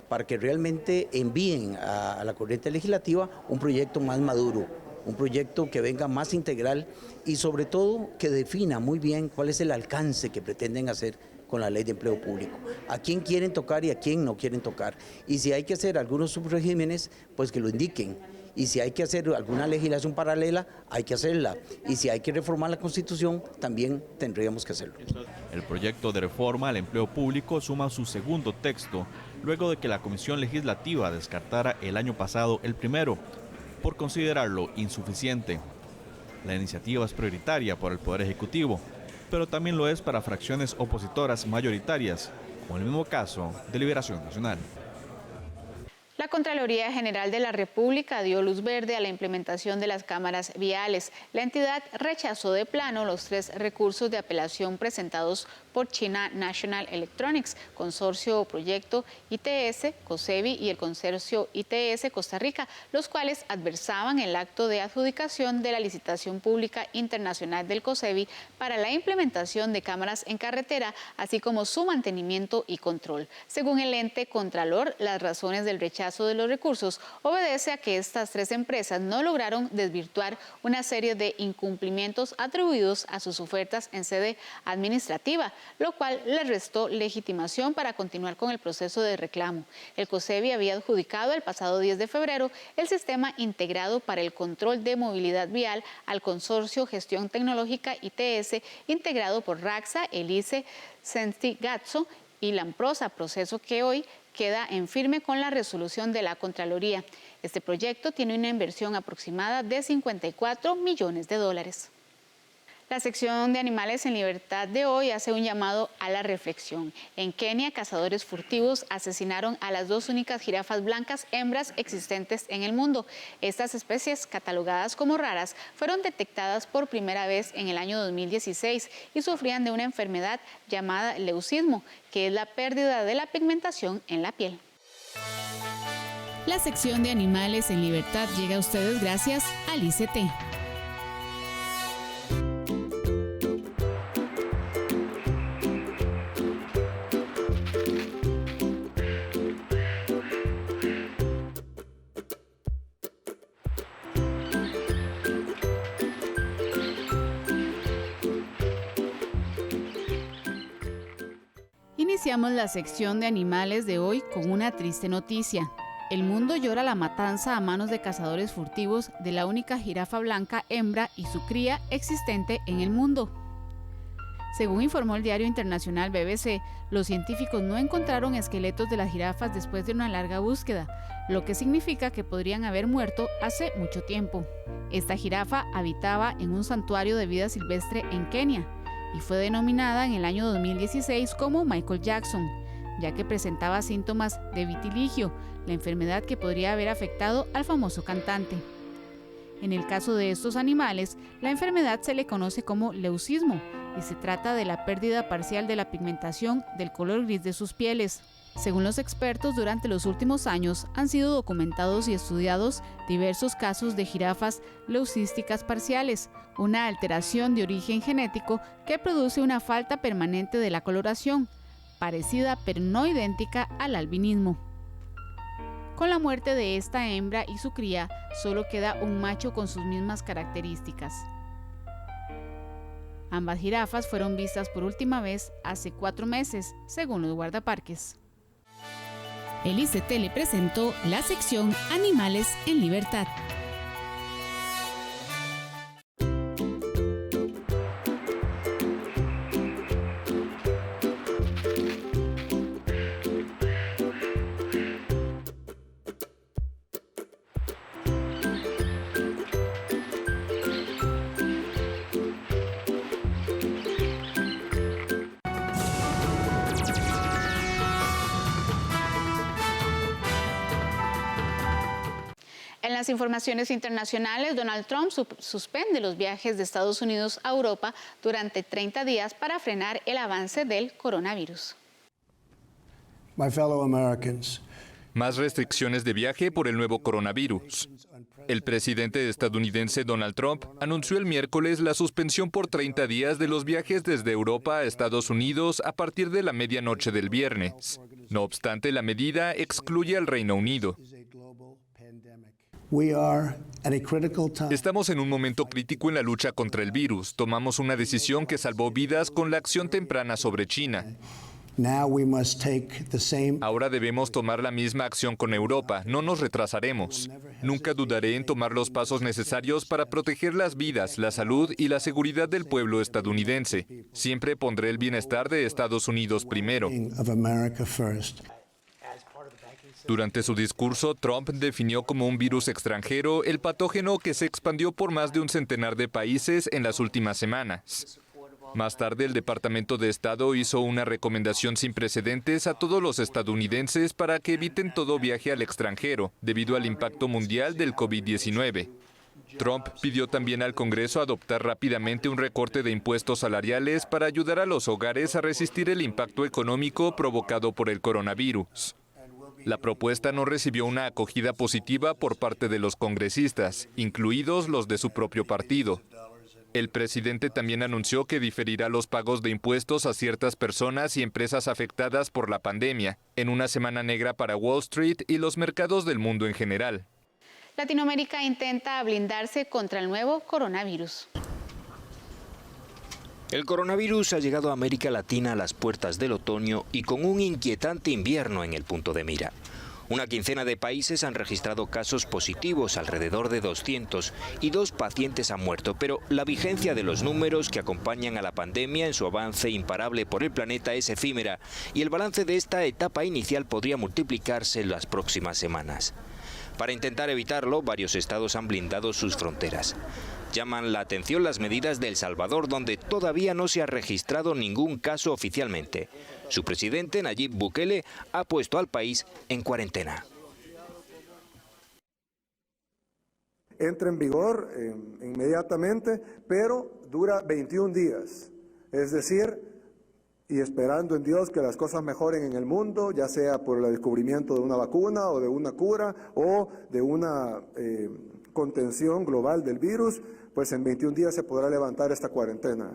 Para que realmente envíen a la corriente legislativa un proyecto más maduro, un proyecto que venga más integral y sobre todo que defina muy bien cuál es el alcance que pretenden hacer con la ley de empleo público, a quién quieren tocar y a quién no quieren tocar. Y si hay que hacer algunos subregímenes, pues que lo indiquen. Y si hay que hacer alguna legislación paralela, hay que hacerla. Y si hay que reformar la Constitución, también tendríamos que hacerlo. El proyecto de reforma al empleo público suma su segundo texto, luego de que la Comisión Legislativa descartara el año pasado el primero, por considerarlo insuficiente. La iniciativa es prioritaria por el Poder Ejecutivo, pero también lo es para fracciones opositoras mayoritarias, como en el mismo caso de Liberación Nacional. La Contraloría General de la República dio luz verde a la implementación de las cámaras viales. La entidad rechazó de plano los 3 recursos de apelación presentados por China National Electronics, Consorcio Proyecto ITS, COSEBI y el Consorcio ITS Costa Rica, los cuales adversaban el acto de adjudicación de la licitación pública internacional del COSEBI para la implementación de cámaras en carretera, así como su mantenimiento y control. Según el ente Contralor, las razones del rechazo de los recursos obedece a que estas 3 empresas no lograron desvirtuar una serie de incumplimientos atribuidos a sus ofertas en sede administrativa, lo cual les restó legitimación para continuar con el proceso de reclamo. El COSEBI había adjudicado el pasado 10 de febrero el sistema integrado para el control de movilidad vial al Consorcio Gestión Tecnológica ITS, integrado por RAXA, ELICE, Centigatso y Lamprosa, proceso que hoy queda en firme con la resolución de la Contraloría. Este proyecto tiene una inversión aproximada de $54 millones. La sección de Animales en Libertad de hoy hace un llamado a la reflexión. En Kenia, cazadores furtivos asesinaron a las 2 únicas jirafas blancas hembras existentes en el mundo. Estas especies, catalogadas como raras, fueron detectadas por primera vez en el año 2016 y sufrían de una enfermedad llamada leucismo, que es la pérdida de la pigmentación en la piel. La sección de Animales en Libertad llega a ustedes gracias al ICT. Iniciamos la sección de animales de hoy con una triste noticia. El mundo llora la matanza a manos de cazadores furtivos de la única jirafa blanca hembra y su cría existente en el mundo. Según informó el diario internacional BBC, los científicos no encontraron esqueletos de las jirafas después de una larga búsqueda, lo que significa que podrían haber muerto hace mucho tiempo. Esta jirafa habitaba en un santuario de vida silvestre en Kenia y fue denominada en el año 2016 como Michael Jackson, ya que presentaba síntomas de vitiligio, la enfermedad que podría haber afectado al famoso cantante. En el caso de estos animales, la enfermedad se le conoce como leucismo y se trata de la pérdida parcial de la pigmentación del color gris de sus pieles. Según los expertos, durante los últimos años han sido documentados y estudiados diversos casos de jirafas leucísticas parciales, una alteración de origen genético que produce una falta permanente de la coloración, parecida pero no idéntica al albinismo. Con la muerte de esta hembra y su cría, solo queda un macho con sus mismas características. Ambas jirafas fueron vistas por última vez hace 4 meses, según los guardaparques. El ICT le presentó la sección Animales en Libertad. En las informaciones internacionales, Donald Trump suspende los viajes de Estados Unidos a Europa durante 30 días para frenar el avance del coronavirus. My fellow Americans. Más restricciones de viaje por el nuevo coronavirus. El presidente estadounidense Donald Trump anunció el miércoles la suspensión por 30 días de los viajes desde Europa a Estados Unidos a partir de la medianoche del viernes. No obstante, la medida excluye al Reino Unido. Estamos en un momento crítico en la lucha contra el virus. Tomamos una decisión que salvó vidas con la acción temprana sobre China. Ahora debemos tomar la misma acción con Europa. No nos retrasaremos. Nunca dudaré en tomar los pasos necesarios para proteger las vidas, la salud y la seguridad del pueblo estadounidense. Siempre pondré el bienestar de Estados Unidos primero. Durante su discurso, Trump definió como un virus extranjero el patógeno que se expandió por más de un centenar de países en las últimas semanas. Más tarde, el Departamento de Estado hizo una recomendación sin precedentes a todos los estadounidenses para que eviten todo viaje al extranjero, debido al impacto mundial del COVID-19. Trump pidió también al Congreso adoptar rápidamente un recorte de impuestos salariales para ayudar a los hogares a resistir el impacto económico provocado por el coronavirus. La propuesta no recibió una acogida positiva por parte de los congresistas, incluidos los de su propio partido. El presidente también anunció que diferirá los pagos de impuestos a ciertas personas y empresas afectadas por la pandemia, en una semana negra para Wall Street y los mercados del mundo en general. Latinoamérica intenta blindarse contra el nuevo coronavirus. El coronavirus ha llegado a América Latina a las puertas del otoño y con un inquietante invierno en el punto de mira. Una quincena de países han registrado casos positivos, alrededor de 200, y 2 pacientes han muerto, pero la vigencia de los números que acompañan a la pandemia en su avance imparable por el planeta es efímera, y el balance de esta etapa inicial podría multiplicarse en las próximas semanas. Para intentar evitarlo, varios estados han blindado sus fronteras. Llaman la atención las medidas de El Salvador, donde todavía no se ha registrado ningún caso oficialmente. Su presidente, Nayib Bukele, ha puesto al país en cuarentena. Entra en vigor inmediatamente, pero dura 21 días. Es decir, y esperando en Dios que las cosas mejoren en el mundo, ya sea por el descubrimiento de una vacuna o de una cura o de una contención global del virus, pues en 21 días se podrá levantar esta cuarentena.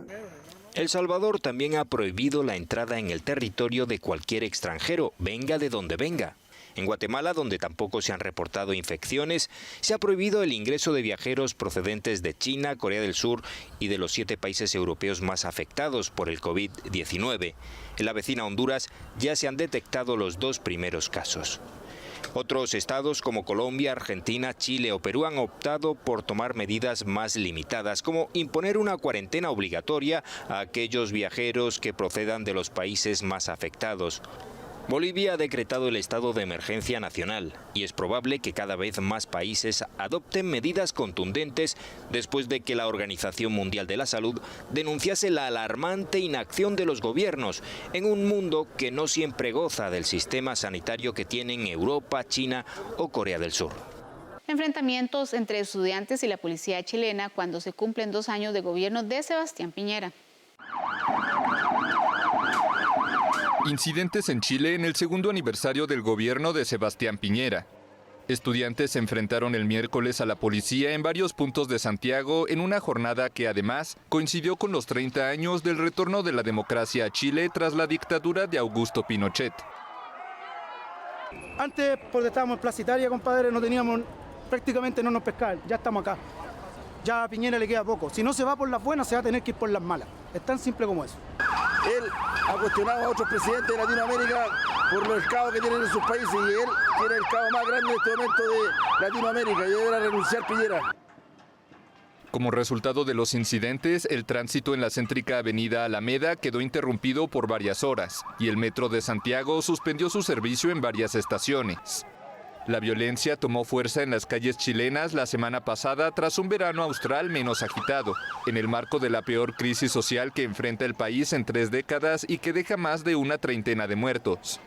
El Salvador también ha prohibido la entrada en el territorio de cualquier extranjero, venga de donde venga. En Guatemala, donde tampoco se han reportado infecciones, se ha prohibido el ingreso de viajeros procedentes de China, Corea del Sur y de los 7 países europeos más afectados por el COVID-19. En la vecina Honduras ya se han detectado los 2 primeros casos. Otros estados como Colombia, Argentina, Chile o Perú han optado por tomar medidas más limitadas, como imponer una cuarentena obligatoria a aquellos viajeros que procedan de los países más afectados. Bolivia ha decretado el estado de emergencia nacional y es probable que cada vez más países adopten medidas contundentes después de que la Organización Mundial de la Salud denunciase la alarmante inacción de los gobiernos en un mundo que no siempre goza del sistema sanitario que tienen Europa, China o Corea del Sur. Enfrentamientos entre estudiantes y la policía chilena cuando se cumplen 2 años de gobierno de Sebastián Piñera. Incidentes en Chile en el segundo aniversario del gobierno de Sebastián Piñera. Estudiantes se enfrentaron el miércoles a la policía en varios puntos de Santiago en una jornada que además coincidió con los 30 años del retorno de la democracia a Chile tras la dictadura de Augusto Pinochet. Antes, porque estábamos en Plaza Italia, compadre, prácticamente no nos pescaban, ya estamos acá. Ya a Piñera le queda poco. Si no se va por las buenas, se va a tener que ir por las malas. Es tan simple como eso. Él ha cuestionado a otros presidentes de Latinoamérica por los caos que tienen en sus países y él tiene el caos más grande en este momento de Latinoamérica y deberá renunciar Piñera. Como resultado de los incidentes, el tránsito en la céntrica avenida Alameda quedó interrumpido por varias horas y el metro de Santiago suspendió su servicio en varias estaciones. La violencia tomó fuerza en las calles chilenas la semana pasada tras un verano austral menos agitado, en el marco de la peor crisis social que enfrenta el país en 3 décadas y que deja más de una treintena de muertos.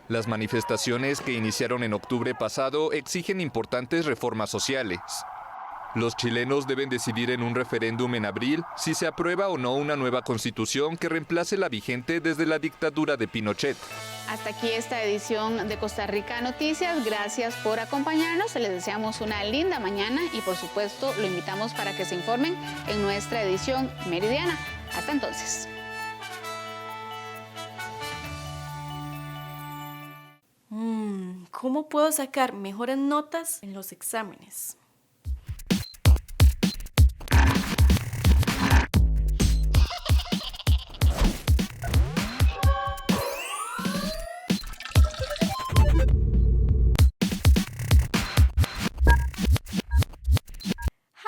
Las manifestaciones que iniciaron en octubre pasado exigen importantes reformas sociales. Los chilenos deben decidir en un referéndum en abril si se aprueba o no una nueva constitución que reemplace la vigente desde la dictadura de Pinochet. Hasta aquí esta edición de Costa Rica Noticias. Gracias por acompañarnos. Les deseamos una linda mañana y por supuesto lo invitamos para que se informen en nuestra edición meridiana. Hasta entonces. ¿Cómo puedo sacar mejores notas en los exámenes?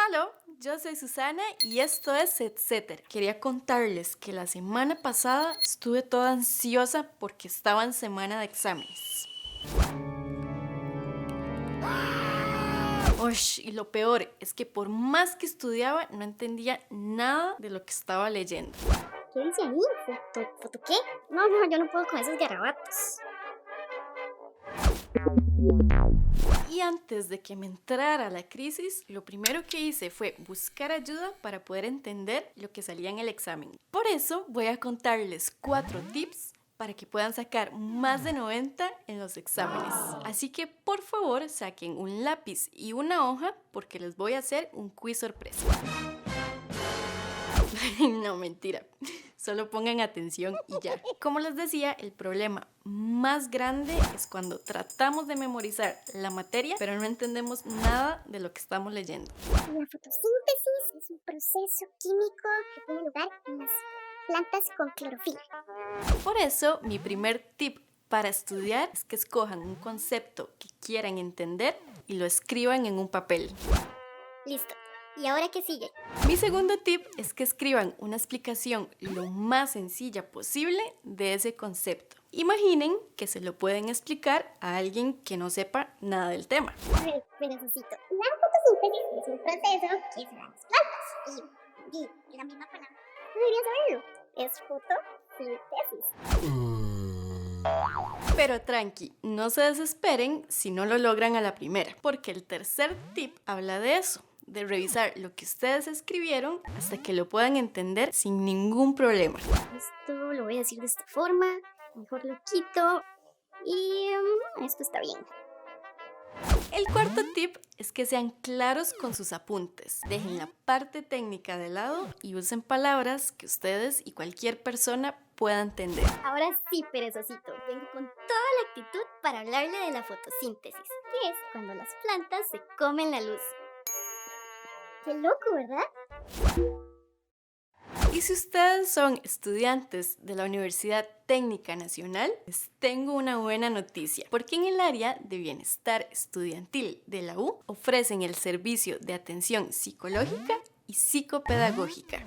Hola, yo soy Susana y esto es Etcétera. Quería contarles que la semana pasada estuve toda ansiosa porque estaba en semana de exámenes. Y lo peor es que por más que estudiaba no entendía nada de lo que estaba leyendo. ¿Qué dice ahí? ¿Foto qué? No, yo no puedo con esos garabatos. Y antes de que me entrara la crisis, lo primero que hice fue buscar ayuda para poder entender lo que salía en el examen. Por eso voy a contarles 4 tips para que puedan sacar más de 90 en los exámenes. Así que por favor saquen un lápiz y una hoja porque les voy a hacer un quiz sorpresa. No, mentira. Solo pongan atención y ya. Como les decía, el problema más grande es cuando tratamos de memorizar la materia, pero no entendemos nada de lo que estamos leyendo. La fotosíntesis es un proceso químico que tiene lugar en las plantas con clorofila. Por eso, mi primer tip para estudiar es que escojan un concepto que quieran entender y lo escriban en un papel. Listo. ¿Y ahora qué sigue? Mi segundo tip es que escriban una explicación lo más sencilla posible de ese concepto. Imaginen que se lo pueden explicar a alguien que no sepa nada del tema. Pero necesito. La fotosíntesis es un proceso que se da en las plantas. Y la misma palabra. Deberías saberlo. Es fotosíntesis. Pero tranqui, no se desesperen si no lo logran a la primera, porque el tercer tip habla de eso, de revisar lo que ustedes escribieron hasta que lo puedan entender sin ningún problema. Esto lo voy a decir de esta forma, mejor lo quito y esto está bien. El cuarto tip es que sean claros con sus apuntes. Dejen la parte técnica de lado y usen palabras que ustedes y cualquier persona pueda entender. Ahora sí, perezosito, vengo con toda la actitud para hablarle de la fotosíntesis, que es cuando las plantas se comen la luz. Qué loco, ¿verdad? Y si ustedes son estudiantes de la Universidad Técnica Nacional, les tengo una buena noticia, porque en el área de bienestar estudiantil de la U ofrecen el servicio de atención psicológica y psicopedagógica.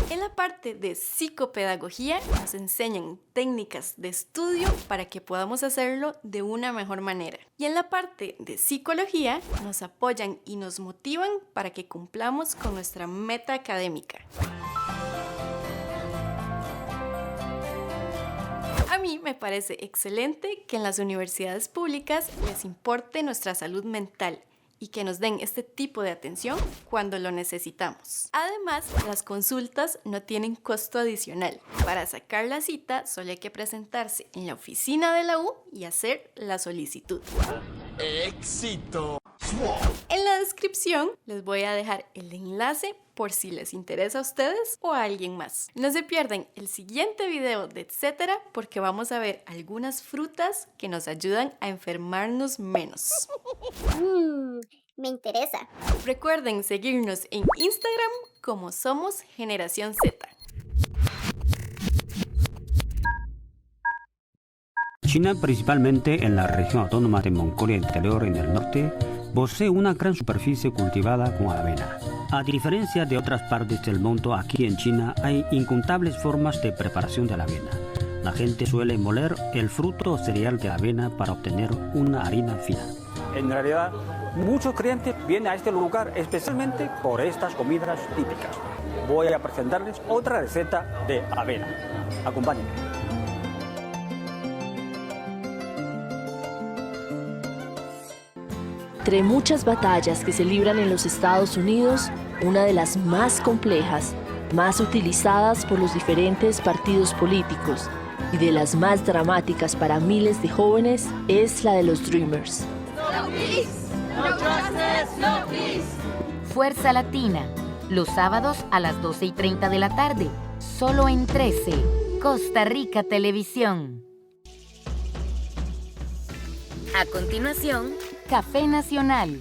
En la parte de psicopedagogía nos enseñan técnicas de estudio para que podamos hacerlo de una mejor manera. Y en la parte de psicología nos apoyan y nos motivan para que cumplamos con nuestra meta académica. A mí me parece excelente que en las universidades públicas les importe nuestra salud mental y que nos den este tipo de atención cuando lo necesitamos. Además, las consultas no tienen costo adicional. Para sacar la cita, solo hay que presentarse en la oficina de la U y hacer la solicitud. ¡Éxito! En la descripción les voy a dejar el enlace por si les interesa a ustedes o a alguien más. No se pierdan el siguiente video de Etcétera porque vamos a ver algunas frutas que nos ayudan a enfermarnos menos. Me interesa. Recuerden seguirnos en Instagram como Somos Generación Z. China, principalmente en la región autónoma de Mongolia Interior en el norte, posee una gran superficie cultivada con avena. A diferencia de otras partes del mundo, aquí en China hay incontables formas de preparación de la avena. La gente suele moler el fruto o cereal de la avena para obtener una harina fina. En realidad, muchos clientes vienen a este lugar especialmente por estas comidas típicas. voy a presentarles otra receta de avena. Acompáñenme. Entre muchas batallas que se libran en los Estados Unidos, una de las más complejas, más utilizadas por los diferentes partidos políticos y de las más dramáticas para miles de jóvenes es la de los Dreamers. No peace, no justice, no peace. Fuerza Latina, los sábados a las 12:30 de la tarde, solo en 13, Costa Rica Televisión. A continuación, Café Nacional.